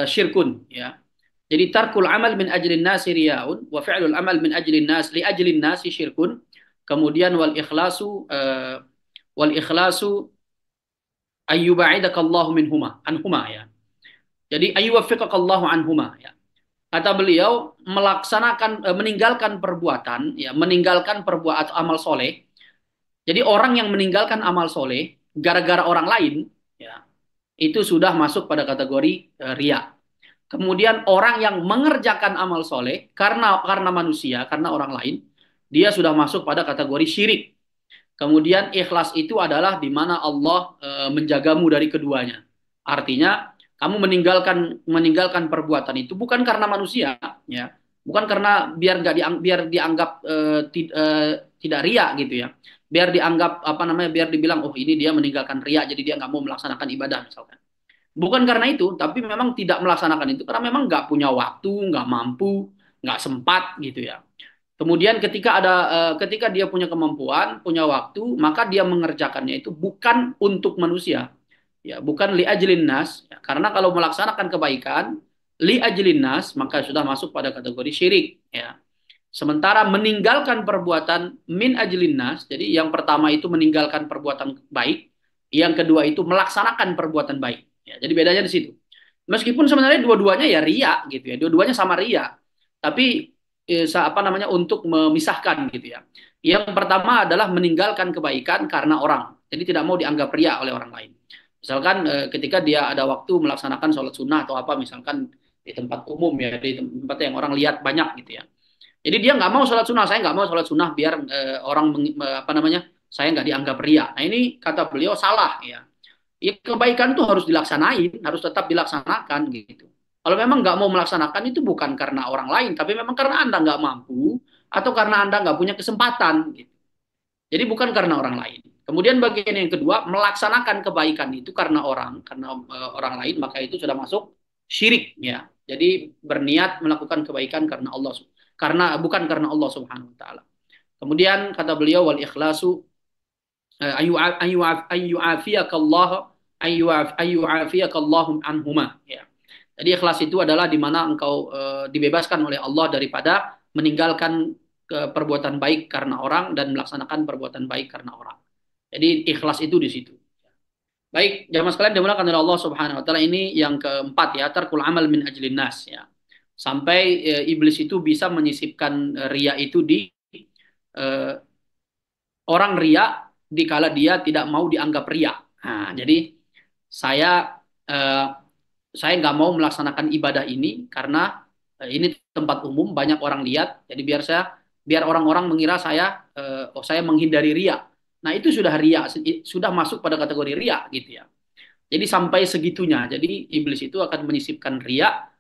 syirkun ya. Jadi tarkul amal min ajlin nas riyaun wa fi'lul amal min ajlin nas li ajlin nas syirkun. Kemudian wal ikhlasu ayyubaidakallahu minhuma anhuma ya. Jadi ayyuwaffiqakallahu anhuma ya. Kata beliau melaksanakan meninggalkan perbuatan ya, meninggalkan perbuatan amal soleh. Jadi orang yang meninggalkan amal soleh gara-gara orang lain, ya, itu sudah masuk pada kategori ria. Kemudian orang yang mengerjakan amal soleh karena manusia, karena orang lain, dia sudah masuk pada kategori syirik. Kemudian ikhlas itu adalah di mana Allah menjagamu dari keduanya. Artinya kamu meninggalkan perbuatan itu bukan karena manusia, ya, bukan karena biar dianggap tidak ria gitu ya, biar dianggap apa namanya, biar dibilang oh ini dia meninggalkan ria jadi dia nggak mau melaksanakan ibadah misalkan. Bukan karena itu, tapi memang tidak melaksanakan itu karena memang nggak punya waktu, nggak mampu, nggak sempat gitu ya. Kemudian ketika dia punya kemampuan, punya waktu, maka dia mengerjakannya itu bukan untuk manusia. Ya, bukan li ajlin nas, ya, karena kalau melaksanakan kebaikan li ajlin nas maka sudah masuk pada kategori syirik, ya. Sementara meninggalkan perbuatan min ajlin nas, jadi yang pertama itu meninggalkan perbuatan baik, yang kedua itu melaksanakan perbuatan baik. Ya, jadi bedanya di situ. Meskipun sebenarnya dua-duanya ya ria gitu ya, dua-duanya sama ria. Tapi apa namanya untuk memisahkan gitu ya. Yang pertama adalah meninggalkan kebaikan karena orang. Jadi tidak mau dianggap ria oleh orang lain. Misalkan ketika dia ada waktu melaksanakan sholat sunnah atau apa misalkan di tempat umum ya, di tempat yang orang lihat banyak gitu ya. Jadi dia nggak mau sholat sunnah, saya nggak mau sholat sunnah biar orang apa namanya saya nggak dianggap ria. Nah ini kata beliau salah ya. Ya kebaikan itu harus dilaksanain, harus tetap dilaksanakan gitu. Kalau memang nggak mau melaksanakan itu bukan karena orang lain, tapi memang karena Anda nggak mampu atau karena Anda nggak punya kesempatan gitu. Jadi bukan karena orang lain. Kemudian bagian yang kedua, melaksanakan kebaikan itu karena orang lain, maka itu sudah masuk syirik ya. Jadi berniat melakukan kebaikan karena Allah, karena bukan karena Allah Subhanahu wa taala. Kemudian kata beliau wal ikhlasu ayyu'afiyakallahu anhuma ya. Jadi ikhlas itu adalah di mana engkau dibebaskan oleh Allah daripada meninggalkan perbuatan baik karena orang dan melaksanakan perbuatan baik karena orang. Jadi ikhlas itu di situ. Baik, jamaah sekalian dimuliakan oleh Allah Subhanahu wa taala, ini yang keempat ya, tarkul amal min ajlin nas ya. Sampai iblis itu bisa menyisipkan ria itu di orang ria dikala dia tidak mau dianggap ria. Nah, jadi saya eh, saya nggak mau melaksanakan ibadah ini karena ini tempat umum banyak orang lihat. Jadi biar orang-orang mengira saya menghindari ria. Nah itu sudah ria, sudah masuk pada kategori ria gitu ya. Jadi sampai segitunya. Jadi iblis itu akan menyisipkan ria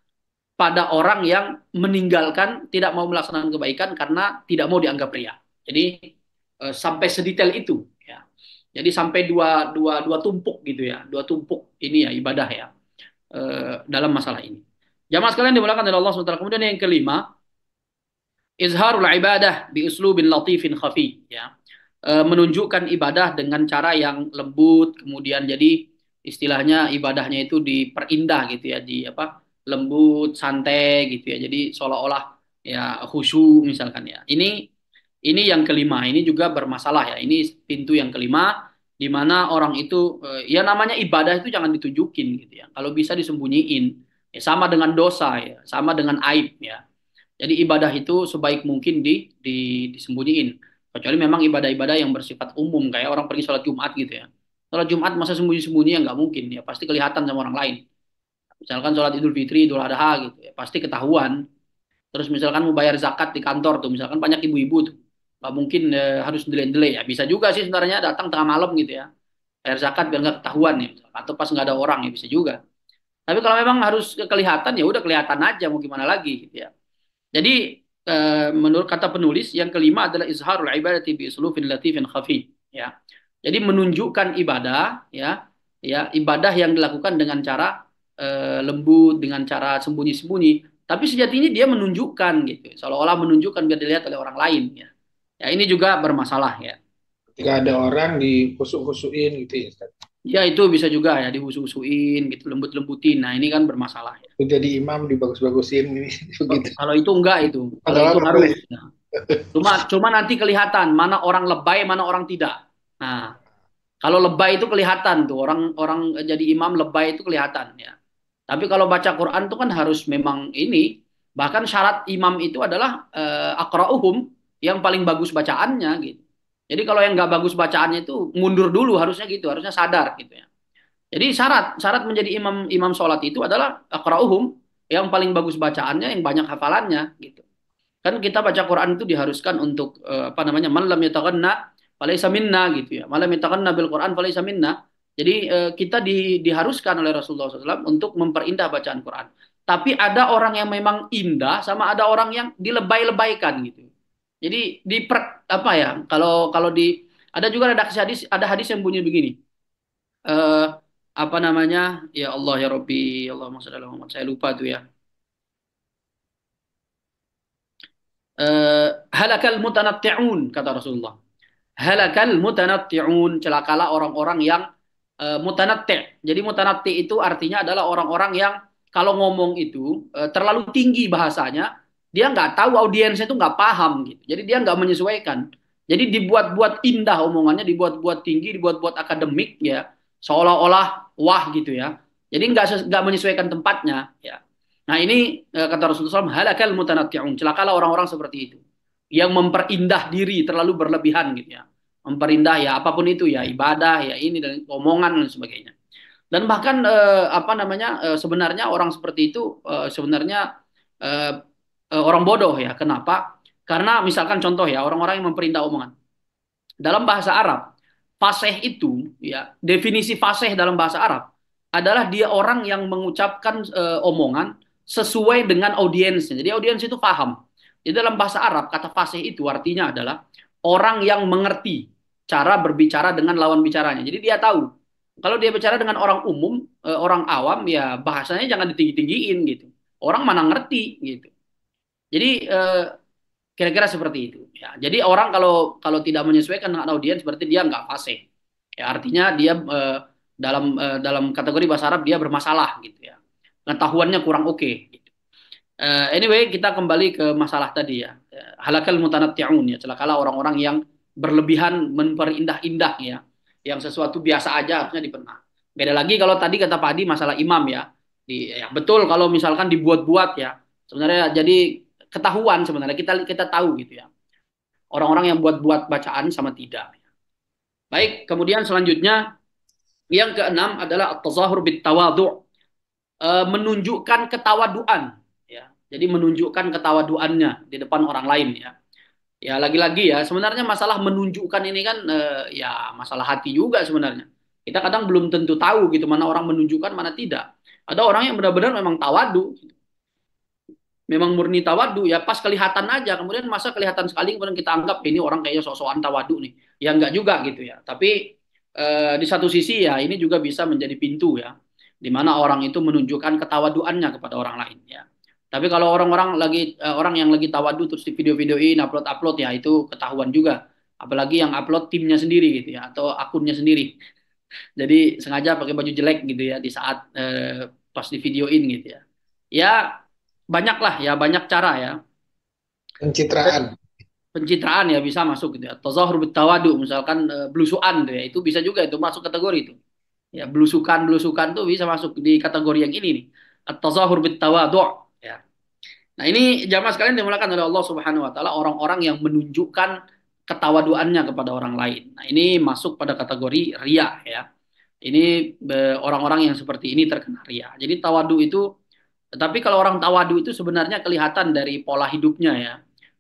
pada orang yang meninggalkan tidak mau melaksanakan kebaikan karena tidak mau dianggap ria. Jadi sampai sedetail itu ya. Jadi sampai dua tumpuk gitu ya, dua tumpuk ini ya ibadah ya dalam masalah ini. Jamaah sekalian dimulakan oleh Allah SWT. Kemudian yang kelima, izharul ibadah bi uslubin latifin khafi ya. Menunjukkan ibadah dengan cara yang lembut, kemudian jadi istilahnya ibadahnya itu diperindah gitu ya, di apa? Lembut, santai gitu ya. Jadi seolah-olah ya khusyuk misalkan ya. Ini yang kelima, ini juga bermasalah ya. Ini pintu yang kelima di mana orang itu ya namanya ibadah itu jangan ditunjukin gitu ya. Kalau bisa disembunyiin. Ya, sama dengan dosa ya, sama dengan aib ya. Jadi ibadah itu sebaik mungkin disembunyiin. Kecuali memang ibadah-ibadah yang bersifat umum kayak orang pergi sholat Jumat gitu ya. Sholat Jumat masa sembunyi-sembunyi ya nggak mungkin ya pasti kelihatan sama orang lain. Misalkan sholat Idul Fitri, Idul Adha gitu ya pasti ketahuan. Terus misalkan mau bayar zakat di kantor tuh misalkan banyak ibu-ibu tuh nggak mungkin harus delay-delay ya. Bisa juga sih sebenarnya datang tengah malam gitu ya. Bayar zakat biar nggak ketahuan ya. Atau pas nggak ada orang ya bisa juga. Tapi kalau memang harus kelihatan ya udah kelihatan aja mau gimana lagi gitu ya. Jadi menurut kata penulis yang kelima adalah izharul ibadati bi uslufin latifin khafi ya. Jadi menunjukkan ibadah ya ibadah yang dilakukan dengan cara lembut dengan cara sembunyi-sembunyi tapi sejatinya dia menunjukkan gitu seolah-olah menunjukkan biar dilihat oleh orang lain ya. Ya ini juga bermasalah ya. Ketika ada orang dihusuk-husukin gitu ya Ustaz. Ya itu bisa juga ya dihusu-husuin gitu lembut-lembutin. Nah ini kan bermasalah ya. Jadi imam dibagus-bagusin ini begitu. Kalau itu enggak itu. Kalau itu harus. Ya. Cuma nanti kelihatan mana orang lebay, mana orang tidak. Nah, kalau lebay itu kelihatan tuh orang jadi imam lebay itu kelihatan ya. Tapi kalau baca Quran itu kan harus memang ini. Bahkan syarat imam itu adalah aqra'uhum yang paling bagus bacaannya gitu. Jadi kalau yang nggak bagus bacaannya itu mundur dulu harusnya gitu, harusnya sadar gitu ya. Jadi syarat menjadi imam sholat itu adalah aqra'uhum yang paling bagus bacaannya, yang banyak hafalannya gitu. Kan kita baca Quran itu diharuskan untuk apa namanya? Man lam yataghanna falaysa minna gitu ya. Man lam yataghanna bil Quran falaysa minna. Jadi kita diharuskan oleh Rasulullah SAW untuk memperindah bacaan Quran. Tapi ada orang yang memang indah sama ada orang yang dilebay-lebaykan gitu. Jadi apa ya? Kalau di ada juga ada hadis yang bunyi begini. Eh, apa namanya? Ya Allah ya Rabbi, Allahumma shalli ala Muhammad. Saya lupa tuh ya. Halakal mutanatti'un kata Rasulullah. Halakal mutanatti'un, celakalah orang-orang yang mutanatti'. Jadi mutanatti itu artinya adalah orang-orang yang kalau ngomong itu terlalu tinggi bahasanya, dia nggak tahu audiensnya itu nggak paham gitu. Jadi dia nggak menyesuaikan. Jadi dibuat-buat indah omongannya, dibuat-buat tinggi, dibuat-buat akademik ya, seolah-olah wah gitu ya. Jadi nggak menyesuaikan tempatnya ya. Nah ini kata Rasulullah SAW, halakal mutanatti'un, celakalah orang-orang seperti itu yang memperindah diri terlalu berlebihan gitu ya, memperindah ya apapun itu ya ibadah ya ini dan omongan dan sebagainya. Dan bahkan apa namanya sebenarnya orang seperti itu sebenarnya eh, orang bodoh ya. Kenapa? Karena misalkan contoh ya orang-orang yang memperindah omongan dalam bahasa Arab, fasih itu ya definisi fasih dalam bahasa Arab adalah dia orang yang mengucapkan omongan sesuai dengan audiensnya. Jadi audiens itu paham. Jadi dalam bahasa Arab kata fasih itu artinya adalah orang yang mengerti cara berbicara dengan lawan bicaranya. Jadi dia tahu kalau dia bicara dengan orang umum, orang awam ya bahasanya jangan ditinggi-tinggiin gitu. Orang mana ngerti gitu. Jadi kira-kira seperti itu. Ya, jadi orang kalau tidak menyesuaikan dengan audiens berarti dia nggak fasih. Ya, artinya dia dalam kategori bahasa Arab dia bermasalah gitu ya. Pengetahuannya kurang oke. Gitu. Anyway kita kembali ke masalah tadi ya. Halakal mutanatti'un ya. Celakalah orang-orang yang berlebihan memperindah-indah ya. Yang sesuatu biasa aja harusnya dipernah. Beda lagi kalau tadi kata Pak Adi masalah imam ya. Ya betul kalau misalkan dibuat-buat ya. Sebenarnya jadi ketahuan sebenarnya kita tahu gitu ya orang-orang yang buat-buat bacaan sama tidak. Baik, kemudian selanjutnya yang keenam adalah at-tazahur bit tawadhu, menunjukkan ketawaduan ya. Jadi menunjukkan ketawaduannya di depan orang lain ya. Ya lagi-lagi ya sebenarnya masalah menunjukkan ini kan ya masalah hati juga sebenarnya. Kita kadang belum tentu tahu gitu mana orang menunjukkan mana tidak. Ada orang yang benar-benar memang tawadu gitu. Memang murni tawadu ya pas kelihatan aja kemudian masa kelihatan sekali kemudian kita anggap ini orang kayaknya sok-sokan tawadu nih ya enggak juga gitu ya tapi di satu sisi ya ini juga bisa menjadi pintu ya, di mana orang itu menunjukkan ketawaduannya kepada orang lain ya. Tapi kalau orang yang lagi tawadu terus di video-videoin upload-upload ya itu ketahuan juga. Apalagi yang upload timnya sendiri gitu ya atau akunnya sendiri. Jadi sengaja pakai baju jelek gitu ya di saat pas di videoin gitu ya. Ya banyak lah ya banyak cara ya. Pencitraan. Pencitraan ya bisa masuk gitu ya. Tazahur bitawadu misalkan belusuan tuh ya itu bisa juga itu masuk kategori itu. Ya belusukan tuh bisa masuk di kategori yang ini nih. At-tazahur bitawadu ya. Nah, ini jamaah sekalian dimulakan oleh Allah Subhanahu wa taala orang-orang yang menunjukkan ketawaduannya kepada orang lain. Nah, ini masuk pada kategori ria ya. Ini orang-orang yang seperti ini terkena ria. Jadi tawadu itu tapi kalau orang tawadu itu sebenarnya kelihatan dari pola hidupnya ya.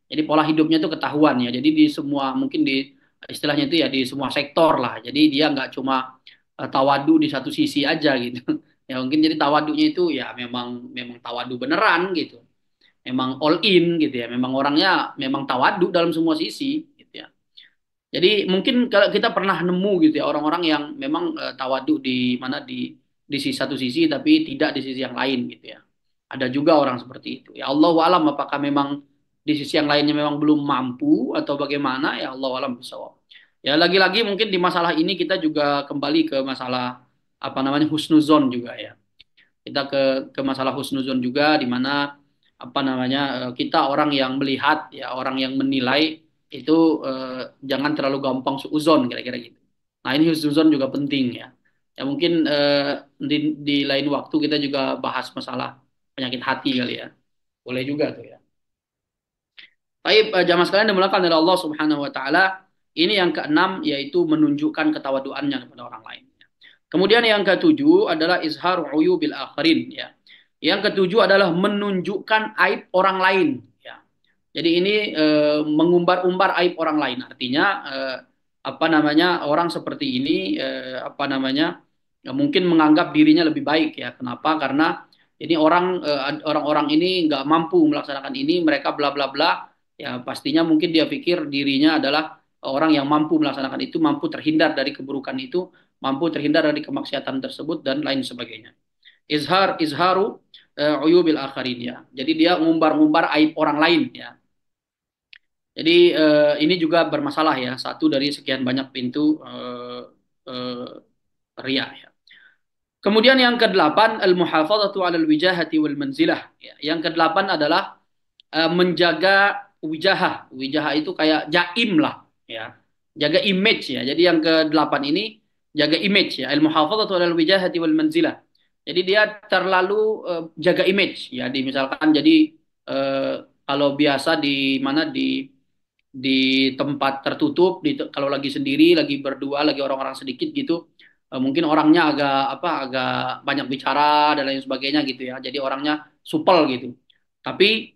Jadi pola hidupnya itu ketahuan ya. Jadi di semua mungkin di istilahnya itu ya di semua sektor lah. Jadi dia nggak cuma tawadu di satu sisi aja gitu. Ya mungkin jadi tawadunya itu ya memang memang tawadu beneran gitu. Memang all in gitu ya. Memang orangnya memang tawadu dalam semua sisi gitu ya. Jadi mungkin kalau kita pernah nemu gitu ya orang-orang yang memang tawadu di mana di satu sisi tapi tidak di sisi yang lain gitu ya. Ada juga orang seperti itu. Ya Allah alam apakah memang di sisi yang lainnya memang belum mampu atau bagaimana ya Allah alam bisawab. Ya lagi-lagi mungkin di masalah ini kita juga kembali ke masalah apa namanya husnuzon juga ya. Kita ke masalah husnuzon juga di mana apa namanya kita orang yang melihat ya orang yang menilai itu jangan terlalu gampang suuzon kira-kira gitu. Nah ini husnuzon juga penting ya. Ya mungkin di lain waktu kita juga bahas masalah penyakit hati kali ya. Boleh juga tuh ya. Baik, jamaah sekalian dimulakan oleh Allah Subhanahu wa taala. Ini yang keenam yaitu menunjukkan ketawaduannya kepada orang lain. Kemudian yang ketujuh adalah izhar uyubil akharin ya. Yang ketujuh adalah menunjukkan aib orang lain ya. Jadi ini mengumbar-umbar aib orang lain. Artinya apa namanya orang seperti ini apa namanya mungkin menganggap dirinya lebih baik ya. Kenapa? Karena ini orang-orang ini nggak mampu melaksanakan ini, mereka bla bla bla. Ya pastinya mungkin dia pikir dirinya adalah orang yang mampu melaksanakan itu, mampu terhindar dari keburukan itu, mampu terhindar dari kemaksiatan tersebut dan lain sebagainya. Izharu uyubil akharin ya. Jadi dia ngumbar-ngumbar aib orang lain ya. Jadi ini juga bermasalah ya, satu dari sekian banyak pintu ria ya. Kemudian yang kedelapan al-muhafadzatu 'alal wijahati wal manzilah ya. Yang kedelapan adalah menjaga wijahah. Wijahah itu kayak jaim lah ya. Jaga image ya. Jadi yang kedelapan ini jaga image ya. Al-muhafadzatu 'alal wijahati wal manzilah. Jadi dia terlalu jaga image ya. Misalkan jadi kalau biasa di mana di tempat tertutup, kalau lagi sendiri, lagi berdua, lagi orang-orang sedikit gitu, mungkin orangnya agak banyak bicara dan lain sebagainya gitu ya. Jadi orangnya supel gitu. Tapi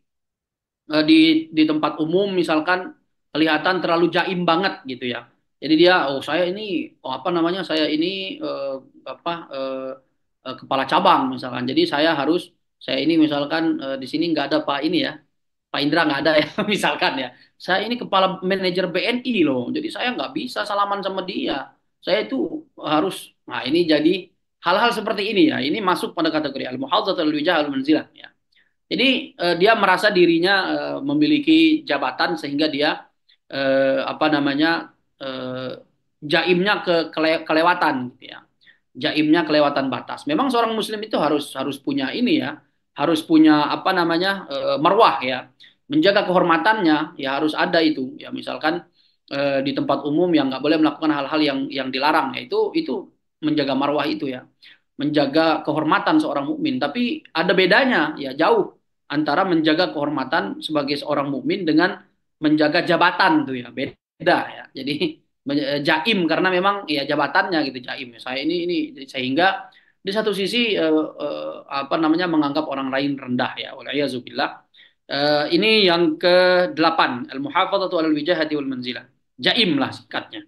di tempat umum misalkan kelihatan terlalu jaim banget gitu ya. Jadi dia saya ini apa namanya saya ini apa kepala cabang misalkan. Jadi saya ini misalkan di sini nggak ada Pak ini ya. Pak Indra nggak ada ya misalkan ya. Saya ini kepala manajer BNI loh. Jadi saya nggak bisa salaman sama dia. Saya itu harus nah ini jadi hal-hal seperti ini ya. Ini masuk pada kategori al-muhadzatul wijah al-manzilah ya. Jadi dia merasa dirinya memiliki jabatan sehingga dia apa namanya jaimnya kelewatan gitu ya. Jaimnya kelewatan batas. Memang seorang muslim itu harus punya ini ya, harus punya apa namanya marwah ya. Menjaga kehormatannya ya harus ada itu. Ya misalkan di tempat umum yang nggak boleh melakukan hal-hal yang dilarang ya itu menjaga marwah itu ya. Menjaga kehormatan seorang mukmin, tapi ada bedanya ya jauh antara menjaga kehormatan sebagai seorang mukmin dengan menjaga jabatan tuh ya beda ya. Jadi jaim karena memang ya jabatannya gitu jaim. Saya ini sehingga di satu sisi apa namanya menganggap orang lain rendah ya. Walaiyazubillah. Ini yang ke-8 al-muhafadzatu 'alal wijahati wal manzilah. Jaim lah singkatnya.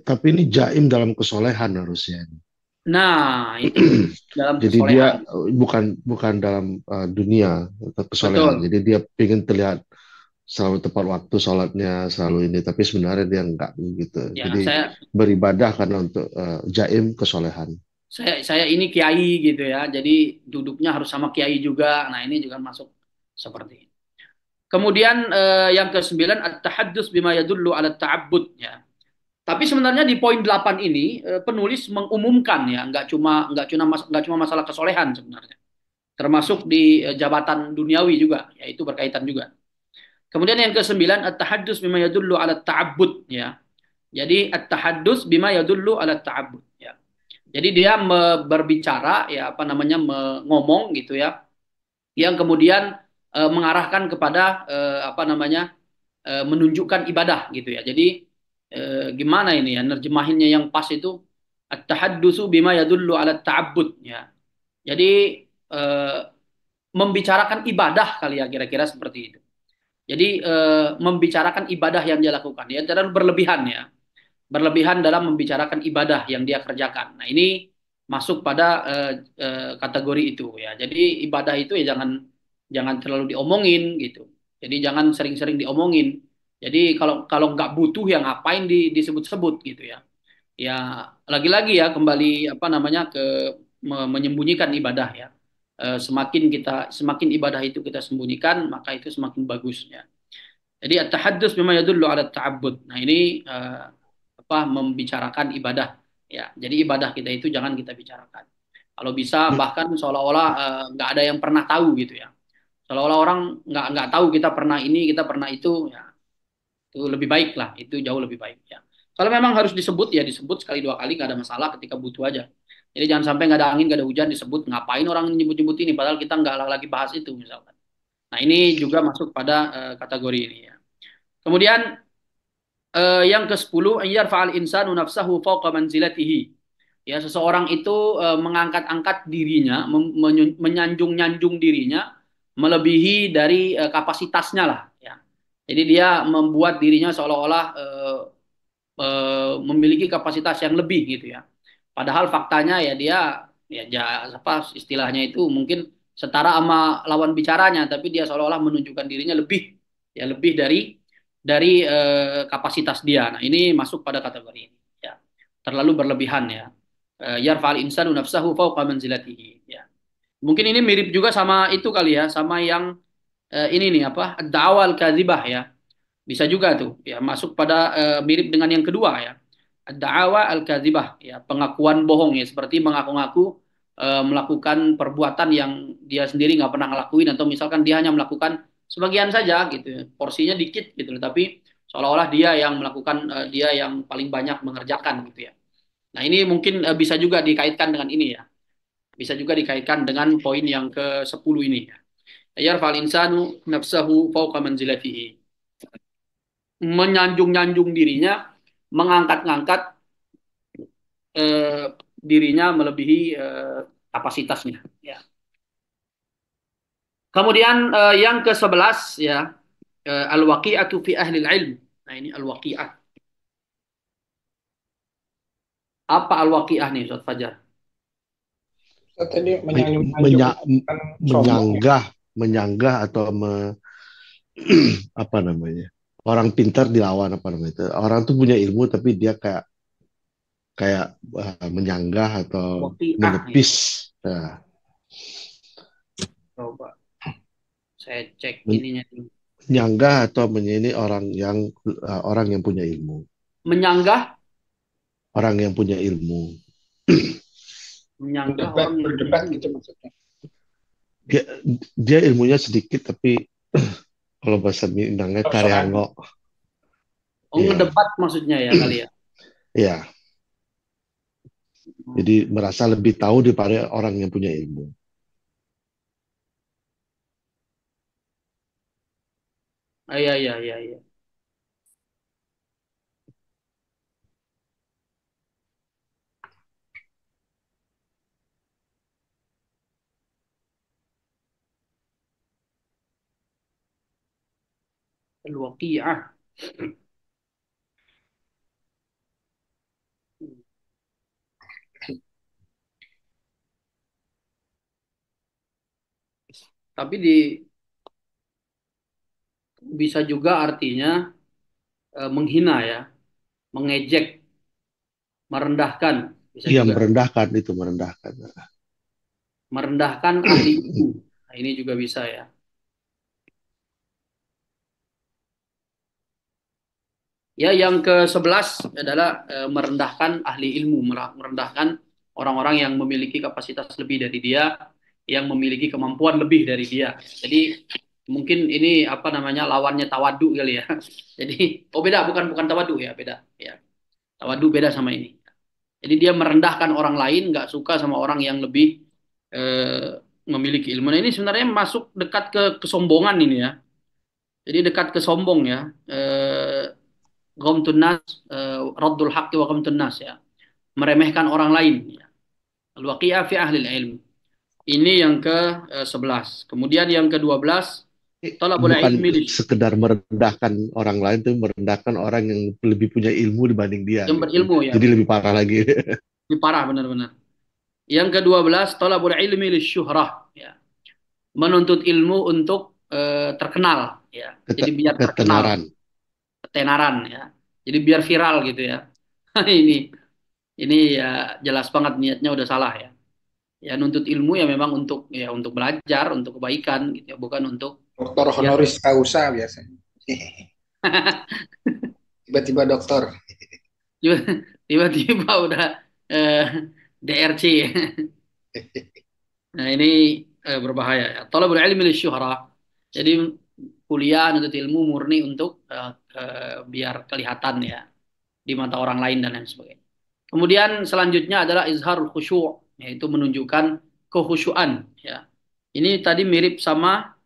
Tapi ini jaim dalam kesolehan harusnya. Nah, itu dalam Jadi dia kesolehan. bukan dalam dunia kesolehan. Betul. Jadi dia ingin terlihat selalu tepat waktu sholatnya, selalu ini, tapi sebenarnya dia enggak gitu. Ya, Jadi saya beribadah karena untuk jaim kesolehan. saya ini kiai gitu ya. Jadi duduknya harus sama kiai juga. Nah, ini juga masuk seperti ini. Kemudian yang kesembilan at-tahaddus bima yadullu ala ta'abbud ya. Tapi sebenarnya di poin 8 ini penulis mengumumkan ya, nggak cuma masalah kesolehan sebenarnya. Termasuk di jabatan duniawi juga, yaitu berkaitan juga. Kemudian yang kesembilan at-tahaddus bima yadullu ala ta'abbud ya. Jadi at-tahaddus bima yadullu ala ta'abbud ya. Jadi dia berbicara ya apa namanya ngomong gitu ya yang kemudian mengarahkan kepada apa namanya menunjukkan ibadah gitu ya. Jadi gimana ini ya nerjemahinnya yang pas itu at-tahaddusu bima yadullu ala ta'abbud ya. Jadi eh, membicarakan ibadah kali ya kira-kira seperti itu. Jadi membicarakan ibadah yang dia lakukan ya terlalu berlebihan ya. Berlebihan dalam membicarakan ibadah yang dia kerjakan. Nah, ini masuk pada kategori itu ya. Jadi ibadah itu ya jangan jangan terlalu diomongin gitu. Jadi jangan sering-sering diomongin. Jadi kalau kalau nggak butuh ya ngapain disebut-sebut gitu ya. Ya lagi-lagi ya kembali apa namanya ke menyembunyikan ibadah ya. Semakin ibadah itu kita sembunyikan maka itu semakin bagus ya. Jadi at-tahaddus bima yadullu ala ta'abbud. Nah, ini apa membicarakan ibadah ya. Jadi ibadah kita itu jangan kita bicarakan. Kalau bisa bahkan seolah-olah nggak ada yang pernah tahu gitu ya. Seolah-olah orang nggak tahu kita pernah ini, kita pernah itu ya. Itu lebih baik lah, itu jauh lebih baik ya. Kalau memang harus disebut ya disebut sekali dua kali nggak ada masalah ketika butuh aja. Jadi jangan sampai nggak ada angin, nggak ada hujan disebut ngapain orang nyebut-nyebut ini padahal kita nggak lagi bahas itu misalkan. Nah, ini juga masuk pada kategori ini ya. Kemudian yang ke-10 ayyarfa'al insanu nafsahu fawqa manzilatihi. Ya, seseorang itu mengangkat-angkat dirinya, menyanjung-nyanjung dirinya melebihi dari kapasitasnya lah ya. Jadi dia membuat dirinya seolah-olah memiliki kapasitas yang lebih gitu ya. Padahal faktanya ya dia apa istilahnya itu mungkin setara sama lawan bicaranya, tapi dia seolah-olah menunjukkan dirinya lebih ya lebih dari kapasitas dia. Nah, ini masuk pada kategori ini ya. Terlalu berlebihan ya. Yarfa'al insanu nafsahu fawqa manzilatihi ya. Mungkin ini mirip juga sama itu kali ya, sama yang ini nih apa? Ad-da'wal kadzibah ya. Bisa juga tuh ya masuk pada mirip dengan yang kedua ya. Ad-da'awa al-kadzibah ya, pengakuan bohong ya seperti mengaku-ngaku melakukan perbuatan yang dia sendiri nggak pernah ngelakuin atau misalkan dia hanya melakukan sebagian saja gitu ya. Porsinya dikit gitu loh tapi seolah-olah dia yang melakukan dia yang paling banyak mengerjakan gitu ya. Nah, ini mungkin bisa juga dikaitkan dengan ini ya. Bisa juga dikaitkan dengan poin yang ke-10 ini ya. Yarfa'al insanu nafsahu fawqa manzilatihi, menyanjung-nyanjung dirinya, mengangkat-ngangkat eh, dirinya melebihi kapasitasnya. Ya. Kemudian yang ke-11 ya al-waqi'atu fi ahli ilm. Nah, ini al-waqi'ah. Apa al-waqi'ah nih Ustaz Fajar? Tadi Menya- sombong ya. menyanggah atau apa namanya? Orang pintar dilawan apa namanya itu. Orang tuh punya ilmu tapi dia kayak kayak menyanggah atau Waqi'ah ya. menepis. Nah, Coba saya cek men- ininya dulu. menyanggah atau ini orang yang punya ilmu. Menyanggah, Orang yang punya ilmu. menyanggah Berdebat, orang yang berdebat gitu maksudnya. Dia, dia ilmunya sedikit tapi kalau bahasa Minangnya Sok-sokan. karehango. oh, Iya, ngedebat maksudnya ya kali ya. iya. Jadi merasa lebih tahu daripada orang yang punya ilmu. Iya, iya, iya, iya. Al-waqi'ah. Tapi bisa juga artinya menghina ya, mengejek, merendahkan, bisa Iya, juga merendahkan itu, merendahkan. merendahkan ahli ilmu. Nah, ini juga bisa ya. Ya, yang ke-11 adalah merendahkan ahli ilmu, merendahkan orang-orang yang memiliki kapasitas lebih dari dia, yang memiliki kemampuan lebih dari dia. Jadi mungkin ini apa namanya lawannya tawadu kali ya. Jadi oh beda, bukan tawadu ya, beda ya. Tawadu beda sama ini. Jadi dia merendahkan orang lain, nggak suka sama orang yang lebih memiliki ilmu. Nah, ini sebenarnya masuk dekat ke kesombongan ini ya. Jadi dekat ke sombong ya. Ghamtun nas, raddul haqqi wa ghamtun nas ya. Meremehkan orang lain. Ya. Al-waqi'ah fi ahli ilm. Ini yang ke-11. Kemudian yang ke-12, talabul Bukan ilmi sekedar merendahkan orang lain, tuh merendahkan orang yang lebih punya ilmu dibanding dia yang gitu. berilmu ya. Jadi lebih parah lagi. Ini parah benar-benar. Yang ke-12, talabul ilmi lisyuhrah ya. Menuntut ilmu untuk terkenal ya. Jadi biar terkenal, Ketenaran. ketenaran ya. Jadi biar viral gitu ya. Ini ya jelas banget niatnya udah salah ya. Ya nuntut ilmu ya memang untuk belajar, untuk kebaikan gitu ya, bukan untuk Doktor biar honoris causa biasanya. Tiba-tiba dokter. tiba-tiba udah eh, DRC. Nah, ini berbahaya ya. Thalabul ilmi lisyuhra. Jadi kuliah nuntut ilmu murni untuk biar kelihatan ya di mata orang lain dan lain sebagainya. Kemudian selanjutnya adalah izharul khusyuk, yaitu menunjukkan kekhusyuan ya. Ini tadi mirip sama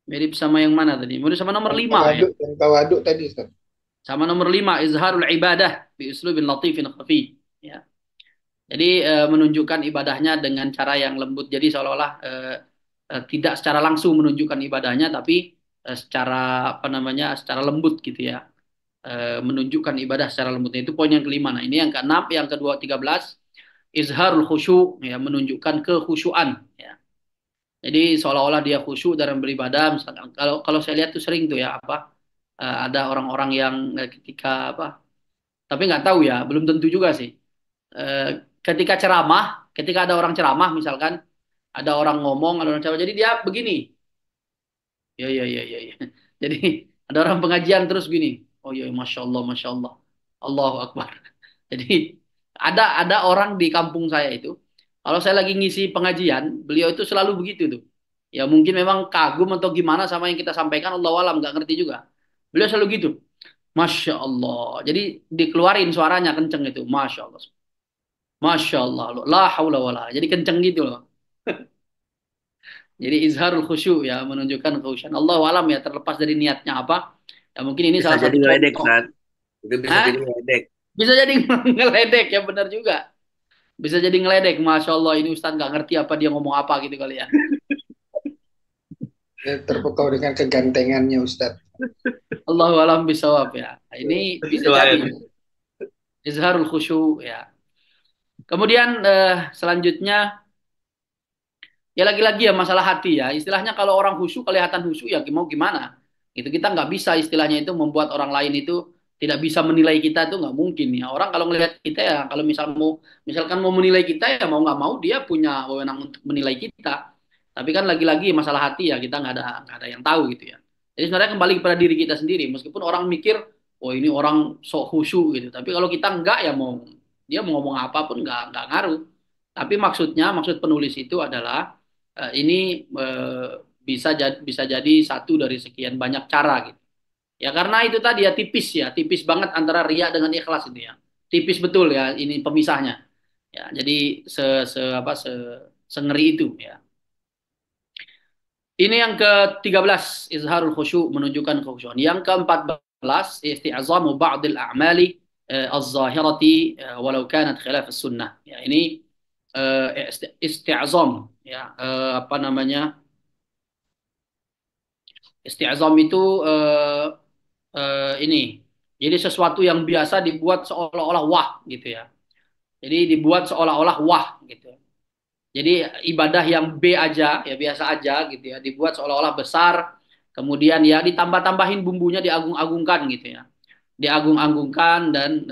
yang mana tadi? Mirip sama nomor 5 ya. Yang tawaduk tadi, Ustaz. Sama nomor 5 izharul ibadah bi uslubin latifin khafi ya. Jadi menunjukkan ibadahnya dengan cara yang lembut. Jadi seolah-olah tidak secara langsung menunjukkan ibadahnya, tapi secara apa namanya, secara lembut gitu ya. Menunjukkan ibadah secara lembut. Itu poin yang kelima. Nah, ini yang keenam, yang kedua 13 izharul khusyuk ya, menunjukkan kekhusyuan ya. Jadi seolah-olah dia khusyuk dalam beribadah. Misalkan kalau kalau saya lihat tuh sering tuh ya apa ada orang-orang yang ketika apa, tapi nggak tahu ya, belum tentu juga sih. Ketika ceramah, ketika ada orang ceramah misalkan, ada orang ngomong, ada orang ceramah, jadi dia begini. Ya, ya, ya, ya, ya. Jadi ada orang pengajian terus gini. Oh ya, masya Allah, masya Allah, Allahu Akbar. Jadi ada orang di kampung saya itu, kalau saya lagi ngisi pengajian, beliau itu selalu begitu tuh. Ya mungkin memang kagum atau gimana sama yang kita sampaikan, Allah alam nggak ngerti juga. Beliau selalu gitu, masya Allah. Jadi dikeluarin suaranya kenceng itu, masya Allah, masya Allah, la haula wala. Jadi kenceng gitu loh. Jadi izharul khusyuk ya, menunjukkan kekhusyuan. Allah alam ya, terlepas dari niatnya apa. Ya mungkin ini Bisa salah jadi satu ngeledek, contoh. Ustaz. Itu bisa Hah? jadi ngeledek. Bisa jadi ngeledek ya, benar juga. Bisa jadi ngeledek, masya Allah ini Ustadz nggak ngerti apa dia ngomong apa gitu kali ya. Terpukau dengan kegantengannya Ustaz. Allahu alam bisawab ya. Nah, ini bisa jadi Lumayan. izharul khusyuk ya. Kemudian selanjutnya ya lagi-lagi ya masalah hati ya. Istilahnya kalau orang khusyuk kelihatan khusyuk ya mau gimana? Gitu kita nggak bisa istilahnya itu membuat orang lain itu tidak bisa menilai kita, itu nggak mungkin ya. Orang kalau melihat kita ya, kalau misalkan mau menilai kita ya mau nggak mau dia punya wewenang untuk menilai kita. Tapi kan lagi-lagi masalah hati ya, kita nggak ada yang tahu gitu ya. Jadi sebenarnya kembali kepada diri kita sendiri. Meskipun orang mikir, oh ini orang sok khusyuk gitu. Tapi kalau kita nggak ya mau dia mau ngomong apapun nggak ngaruh. Tapi maksud penulis itu adalah ini bisa jadi satu dari sekian banyak cara gitu. Ya karena itu tadi ya, tipis banget antara riya dengan ikhlas itu ya. Tipis betul ya ini pemisahnya. Ya, jadi sengeri itu ya. Ini yang ke-13 izharul khusyuk, menunjukkan kekhusyuan. Yang ke-14 isti'zamu ba'dil a'mali az-zahirati walau kanat khilaf sunnah. Ya, ini isti'zam ya apa namanya? Isti'zam itu ini. Jadi sesuatu yang biasa dibuat seolah-olah wah gitu ya. Jadi dibuat seolah-olah wah gitu. Jadi ibadah yang B aja ya biasa aja gitu ya, dibuat seolah-olah besar, Kemudian ya ditambah-tambahin bumbunya, diagung-agungkan gitu ya. Diagung-agungkan dan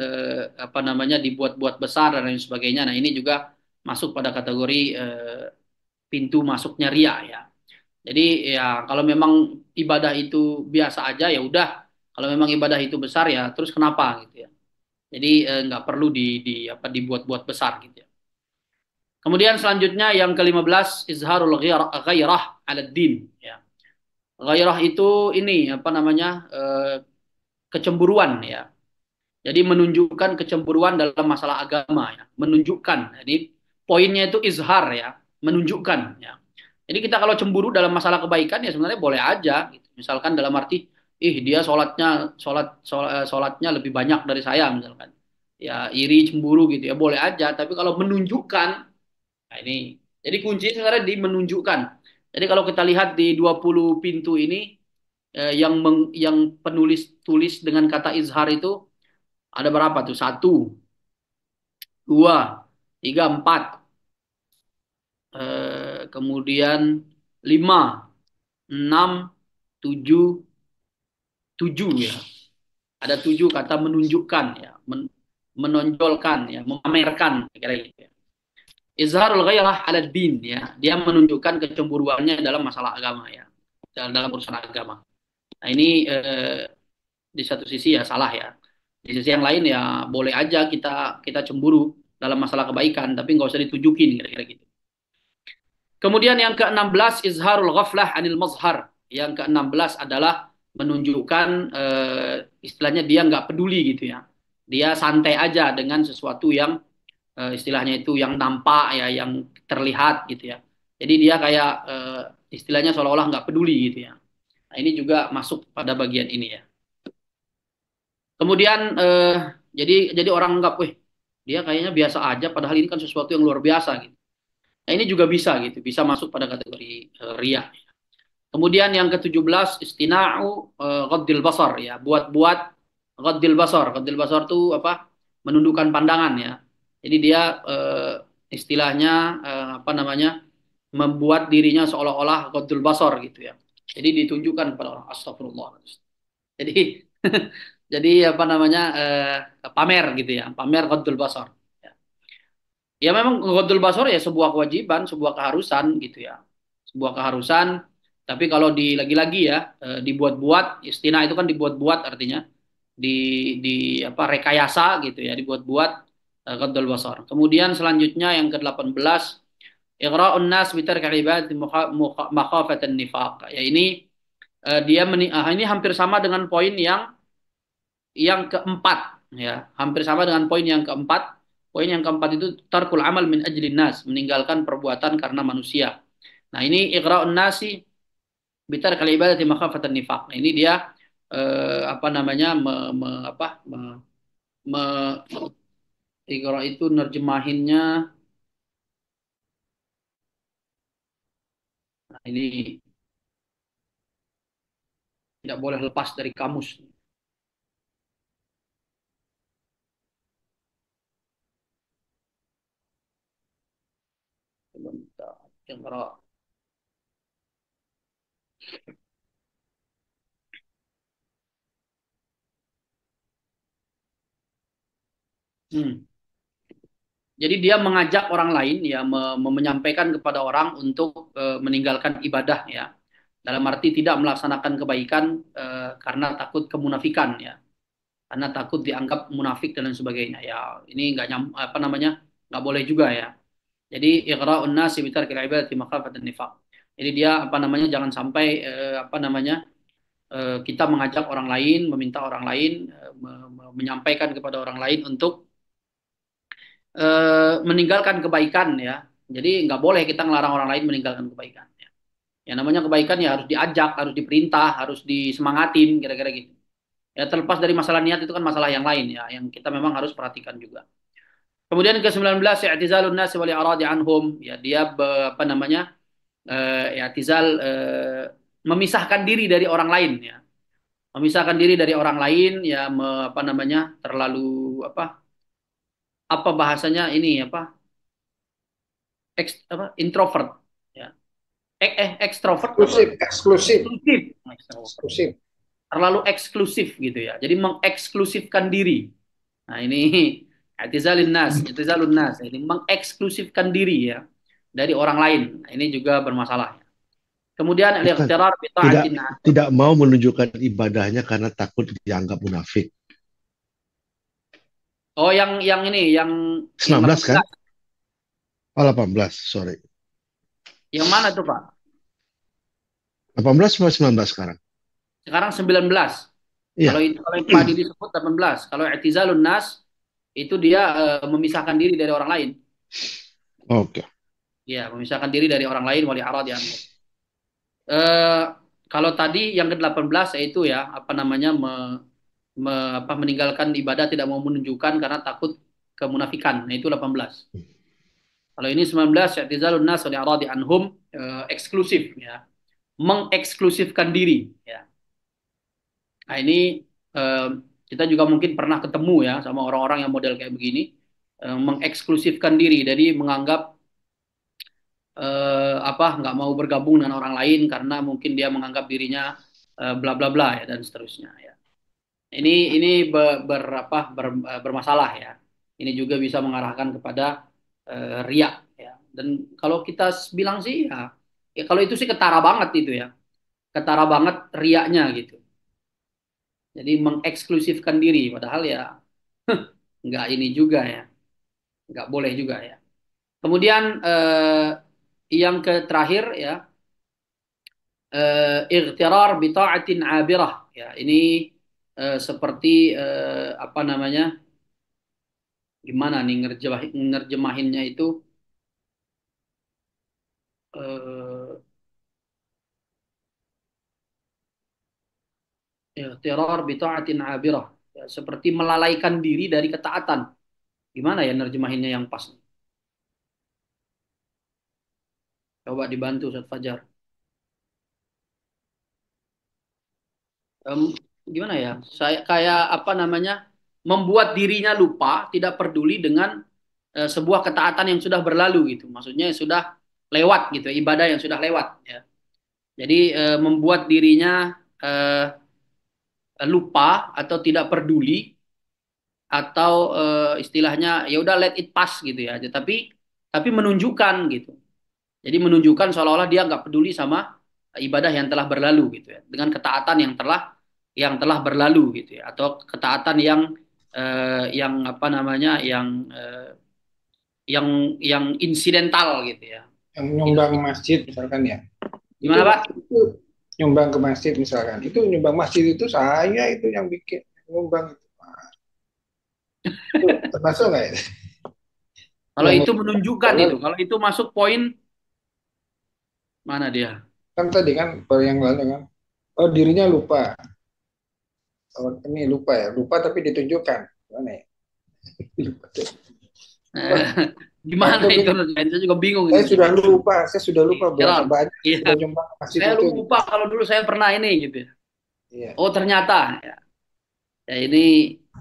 apa namanya dibuat-buat besar dan lain sebagainya. Nah, ini juga masuk pada kategori pintu masuknya ria ya. Jadi ya kalau memang ibadah itu biasa aja ya udah. Kalau memang ibadah itu besar ya terus kenapa gitu ya. Jadi nggak perlu di apa dibuat-buat besar gitu ya. Kemudian selanjutnya yang ke-15 izharul ghairah 'ala din ya. Ghairah itu ini apa namanya kecemburuan ya. Jadi menunjukkan kecemburuan dalam masalah agama ya, menunjukkan. Jadi poinnya itu izhar ya, menunjukkan ya. Jadi kita kalau cemburu dalam masalah kebaikan ya sebenarnya boleh aja gitu. Misalkan dalam arti dia sholatnya lebih banyak dari saya misalkan. Ya iri cemburu gitu ya boleh aja, tapi kalau menunjukkan nah ini. Jadi kuncinya sebenarnya di menunjukkan. Jadi kalau kita lihat di 20 pintu ini yang penulis tulis dengan kata izhar itu ada berapa tuh? Satu, dua, tiga, empat. Kemudian lima, enam, tujuh, tujuh ya. Ada 7 kata menunjukkan ya, menonjolkan ya, memamerkan kira gitu ya. Izharul ghairah 'ala din ya. Dia menunjukkan kecemburuannya dalam masalah agama ya. Dalam urusan agama. Nah, ini di satu sisi ya salah ya. Di sisi yang lain ya boleh aja kita kita cemburu dalam masalah kebaikan, tapi nggak usah ditunjukin kira-kira gitu. Kemudian yang ke-16 izharul ghaflah anil mazhar. Yang ke-16 adalah menunjukkan istilahnya dia nggak peduli gitu ya. Dia santai aja dengan sesuatu yang istilahnya itu yang nampak ya, yang terlihat gitu ya. Jadi dia kayak istilahnya seolah-olah nggak peduli gitu ya. Nah, ini juga masuk pada bagian ini ya. Kemudian jadi orang anggap, wih dia kayaknya biasa aja, padahal ini kan sesuatu yang luar biasa gitu. Nah, ini juga bisa gitu, bisa masuk pada kategori riya. Kemudian yang ke-17 istina'u ghaddil basar ya, buat-buat ghaddil basar. Ghaddil basar itu apa? Menundukkan pandangan ya. Jadi dia istilahnya apa namanya? Membuat dirinya seolah-olah ghaddul basar gitu ya. Jadi ditunjukkan kepada orang astagfirullah. Jadi jadi apa namanya? Pamer gitu ya, pamer ghaddul basar. Ya memang ghaddul basar ya sebuah kewajiban, sebuah keharusan gitu ya. Sebuah keharusan, tapi kalau lagi-lagi ya dibuat-buat, istina itu kan dibuat-buat artinya di apa rekayasa gitu ya, dibuat-buat ghaddul basar. Kemudian selanjutnya yang ke-18 iqra'un nas bi tarkil ibadati makhafatan nifaq. Ya ini ini hampir sama dengan poin yang keempat ya, hampir sama dengan poin yang keempat. Poin yang keempat itu tarkul amal min ajlin nas, meninggalkan perbuatan karena manusia. Nah, ini iqra'un nasi bitar kali ibadati makhafatan nifaq. Nah, ini dia apa namanya me, iqra itu nerjemahinnya. Nah, ini tidak boleh lepas dari kamus. Sebentar, iqra. Jadi dia mengajak orang lain ya menyampaikan kepada orang untuk meninggalkan ibadah ya. Dalam arti tidak melaksanakan kebaikan karena takut kemunafikan ya. Karena takut dianggap munafik dan lain sebagainya. Ya, ini nggak apa namanya? Nggak boleh juga ya. Jadi iqra'un nasi bi tarkil ibadati makhafatan nifaq. Jadi dia apa namanya? Jangan sampai apa namanya? Kita mengajak orang lain, meminta orang lain menyampaikan kepada orang lain untuk meninggalkan kebaikan ya. Jadi nggak boleh kita ngelarang orang lain meninggalkan kebaikan. Ya. Yang namanya kebaikan ya harus diajak, harus diperintah, harus disemangatin, kira-kira gitu. Ya terlepas dari masalah niat itu kan masalah yang lain ya, yang kita memang harus perhatikan juga. Kemudian ke-19 i'tizalun nas wal i'radi anhum. Ya dia apa namanya? I'tizal memisahkan diri dari orang lain ya. Memisahkan diri dari orang lain ya apa namanya? Terlalu apa bahasanya ini apa introvert ya ekstrovert eksklusif eksklusif eksklusif. Nah, eksklusif. terlalu eksklusif gitu ya. Jadi mengeksklusifkan diri. Nah, ini i'tizalun nas. Ini mengeksklusifkan diri ya dari orang lain. Nah, ini juga bermasalah. Kemudian Ustaz, al-iqtirar bi tidak ta'atin. tidak mau menunjukkan ibadahnya karena takut dianggap munafik. Oh, yang ini, yang 19 kan? 18. Oh, 18, sorry. Yang mana tuh, Pak? 18 atau 19 sekarang? Sekarang 19. Kalau Iya. itu kalau yang tadi disebut 18. Kalau i'tizalun nas itu dia memisahkan diri dari orang lain. Oke. Ya, memisahkan diri dari orang lain wali arad ya. Eh, kalau tadi yang ke-18 yaitu ya apa namanya meninggalkan ibadah tidak mau menunjukkan karena takut kemunafikan. Nah, itu 18. Kalau ini 19 i'tizalun nas wal i'radi anhum, eksklusif ya. Mengeksklusifkan diri ya. Nah, ini eh, kita juga mungkin pernah ketemu ya sama orang-orang yang model kayak begini, mengeksklusifkan diri, jadi menganggap nggak mau bergabung dengan orang lain karena mungkin dia menganggap dirinya bla bla bla ya dan seterusnya ya. Ini bermasalah ya. Ini juga bisa mengarahkan kepada riak ya. Dan kalau kita bilang sih ya, ya kalau itu sih ketara banget itu ya. Ketara banget riaknya gitu. Jadi mengeksklusifkan diri padahal ya nggak ini juga ya. Nggak boleh juga ya. Kemudian yang terakhir ya, ightirar bi ta'atin 'abirah ya. Ini seperti apa namanya? Gimana nih ngerjemahinnya itu eh ightirar bi ta'atin 'abirah. Ya, seperti melalaikan diri dari ketaatan. Gimana ya nerjemahinnya yang pas? Coba dibantu Ustaz Fajar. Em, Gimana ya? Saya kayak apa namanya? Membuat dirinya lupa, tidak peduli dengan sebuah ketaatan yang sudah berlalu gitu. Maksudnya sudah lewat gitu, ibadah yang sudah lewat ya. Jadi membuat dirinya lupa atau tidak peduli atau istilahnya ya udah let it pass gitu ya. Tapi menunjukkan gitu. Jadi menunjukkan seolah-olah dia nggak peduli sama ibadah yang telah berlalu gitu ya, dengan ketaatan yang telah berlalu gitu ya, atau ketaatan yang apa namanya yang insidental gitu ya. Yang nyumbang masjid misalkan ya. Gimana Pak? Itu nyumbang ke masjid misalkan. Itu nyumbang masjid itu saya itu yang bikin nyumbang itu. Itu termasuk nggak ya? Kalau Yang itu menunjukkan itu, kalau itu masuk poin mana dia? kan tadi kan yang lalu kan. Oh dirinya lupa. Oh, ini lupa ya. Lupa tapi ditunjukkan. Gimana ya? Lupa. Wah, Gimana aku itu? ini- Saya juga bingung saya ini. sudah lupa berapa Heran. banyak Iya. sudah nyumbang masjid Saya itu. lupa kalau dulu saya pernah ini gitu ya. Iya. Oh ternyata ya, ya ini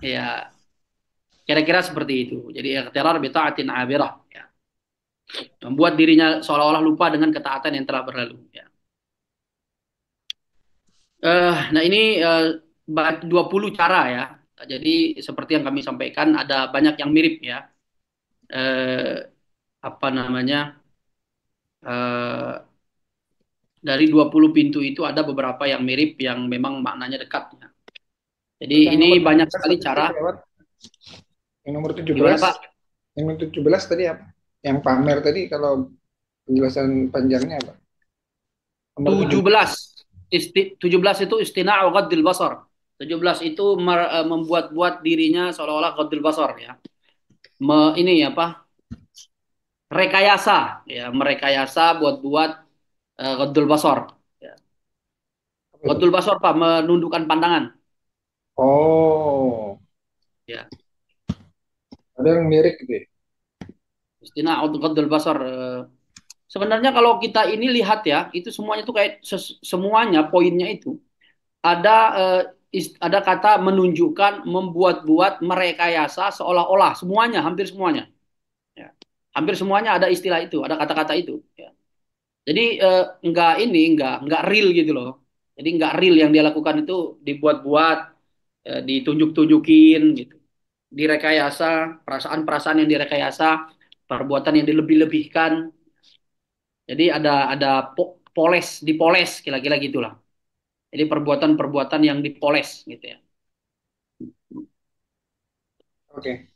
ya kira-kira seperti itu. Jadi ikhtirar bi ta'atin abirah ya. Membuat dirinya seolah-olah lupa dengan ketaatan yang telah berlalu ya. Nah ini 20 cara ya. Jadi seperti yang kami sampaikan ada banyak yang mirip ya. Eh, Apa namanya? eh, dari 20 pintu itu ada beberapa yang mirip yang memang maknanya dekat ya. Jadi Terus yang ini nomor banyak 17 sekali tadi cara. lewat. Yang nomor Gimana 17, Pak? yang nomor 17 tadi apa? Yang pamer tadi kalau penjelasan panjangnya apa? Nomor 17. 17 itu istina'u ghaddil basar. 17 itu membuat-buat dirinya seolah-olah ghaddil basar ya. Ini apa? Rekayasa ya, merekayasa buat-buat ghaddul basar. Ya. 17. Ghaddul basar Pak, menundukkan pandangan. Oh, Ya. ada yang mirip gitu ya? Istina'u ghaddul basar. Sebenarnya kalau kita ini lihat ya, itu semuanya itu kayak semuanya poinnya itu ada ada kata menunjukkan, membuat-buat, merekayasa seolah-olah semuanya, hampir semuanya. Ya. Hampir semuanya ada istilah itu, ada kata-kata itu. Ya. Jadi nggak real gitu loh. Jadi nggak real yang dia lakukan itu dibuat-buat, ditunjuk-tunjukin gitu. Direkayasa, perasaan-perasaan yang direkayasa, perbuatan yang dilebih-lebihkan. Jadi ada poles, dipoles kira-kira gitulah. Jadi perbuatan-perbuatan yang dipoles gitu ya. Oke.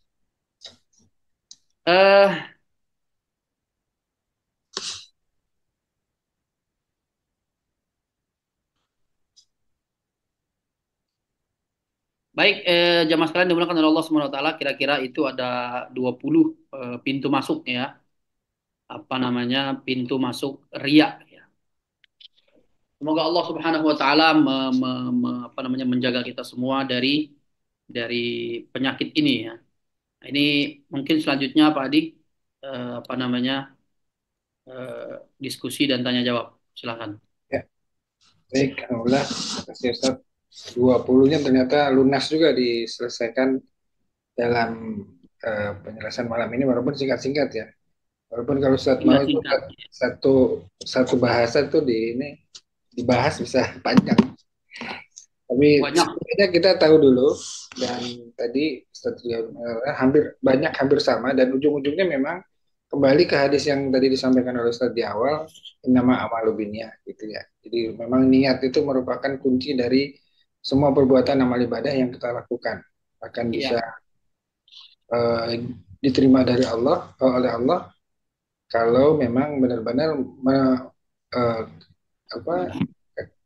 Eh Baik, jamaah sekalian dimuliakan oleh Allah Subhanahu wa taala, kira-kira itu ada 20 pintu masuk ya. Apa namanya? Pintu masuk riya ya. Semoga Allah Subhanahu wa taala apa namanya menjaga kita semua dari penyakit ini ya. Nah, ini mungkin selanjutnya Pak Adi, apa namanya? Diskusi dan tanya jawab. Silakan. Ya, baik, alhamdulillah. Terima kasih Ustaz. 20-nya ternyata lunas juga diselesaikan dalam penjelasan malam ini, walaupun singkat-singkat ya. Walaupun kalau Ustaz mau itu Singkat-singkat. satu satu bahasa tuh ini dibahas bisa panjang. Tapi Banyak. sebenarnya kita tahu dulu, dan tadi Ustaz juga hampir sama, dan ujung-ujungnya memang kembali ke hadis yang tadi disampaikan oleh Ustaz di awal, nama amalu binniyah gitu ya. Jadi memang niat itu merupakan kunci dari semua perbuatan amal ibadah yang kita lakukan. Akan bisa Iya. Diterima dari Allah, oleh Allah, kalau memang benar-benar eh, apa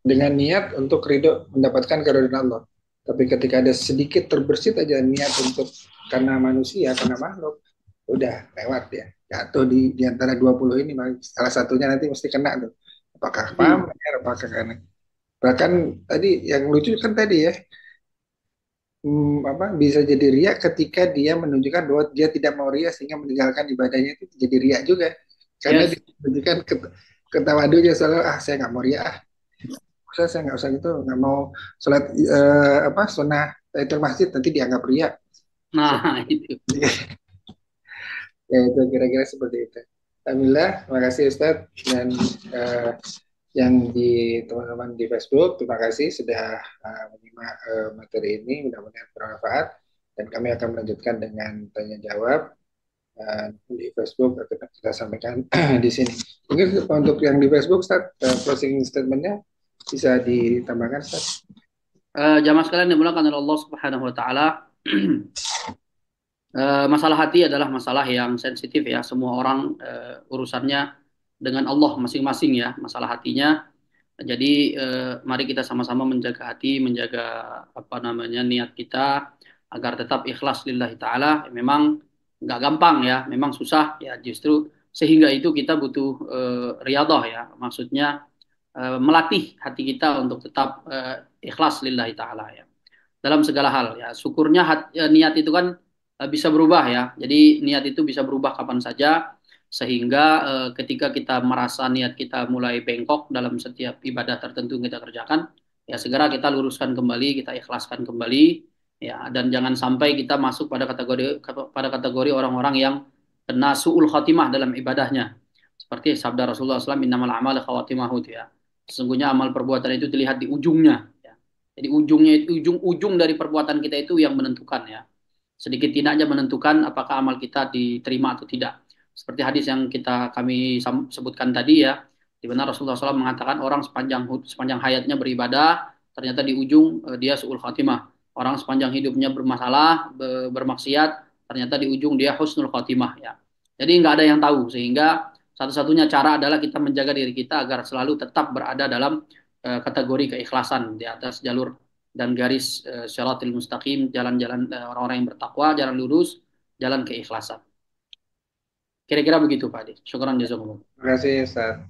dengan niat untuk ridho, mendapatkan keridhaan Allah. Tapi ketika ada sedikit terbersit aja niat untuk karena manusia, karena makhluk, udah lewat ya. Jatuh di antara 20 ini, salah satunya nanti mesti kena tuh. Apakah pamer, apakah karena. Bahkan tadi yang lucu kan tadi ya, bisa jadi riak ketika dia menunjukkan bahwa dia tidak mau riak sehingga meninggalkan ibadahnya, itu jadi riak juga. Karena Yes. dia menunjukkan ketawadunya selalu, saya nggak mau riak, saya nggak usah gitu, nggak mau sholat sunnah tahiyatul masjid nanti dianggap riak. Nah, itu. Ya itu kira-kira seperti itu. Alhamdulillah, terima kasih Ustadz, dan eh, yang di teman-teman di Facebook, terima kasih sudah menyimak materi ini, mudah-mudahan bermanfaat, dan kami akan melanjutkan dengan tanya jawab di Facebook, kita sampaikan di sini. Mungkin untuk yang di Facebook, Ustadz, closing statementnya bisa ditambahkan, Ustadz. Jamaah sekalian dimulakan oleh Allah Subhanahu wa taala. Masalah hati adalah masalah yang sensitif ya. Semua orang urusannya dengan Allah masing-masing ya, masalah hatinya. Jadi mari kita sama-sama menjaga hati, menjaga apa namanya niat kita agar tetap ikhlas lillahi taala. Memang nggak gampang ya, memang susah ya. Justru sehingga itu kita butuh riyadhah ya. Maksudnya melatih hati kita untuk tetap ikhlas lillahi taala ya dalam segala hal ya. Syukurnya niat itu kan bisa berubah ya. Jadi niat itu bisa berubah kapan saja sehingga ketika kita merasa niat kita mulai bengkok dalam setiap ibadah tertentu yang kita kerjakan, ya segera kita luruskan kembali, kita ikhlaskan kembali ya, dan jangan sampai kita masuk pada kategori orang-orang yang kena suul khatimah dalam ibadahnya. Seperti sabda Rasulullah SAW, innamal a'malu khawatimahu ya. Sesungguhnya amal perbuatan itu dilihat di ujungnya. Jadi ujungnya itu ujung dari perbuatan kita itu yang menentukan ya. Sedikit tidaknya menentukan apakah amal kita diterima atau tidak. Seperti hadis yang kami sebutkan tadi ya, di mana Rasulullah SAW mengatakan orang sepanjang hayatnya beribadah, ternyata di ujung dia suul khatimah. Orang sepanjang hidupnya bermasalah, bermaksiat, ternyata di ujung dia husnul khatimah ya. Jadi nggak ada yang tahu, sehingga satu-satunya cara adalah kita menjaga diri kita agar selalu tetap berada dalam kategori keikhlasan di atas jalur dan garis syaratil mustaqim, jalan-jalan orang-orang yang bertakwa, jalan lurus, jalan keikhlasan. Kira-kira begitu Pak Adi. Syukran jazakumullah. Terima kasih Ustadz.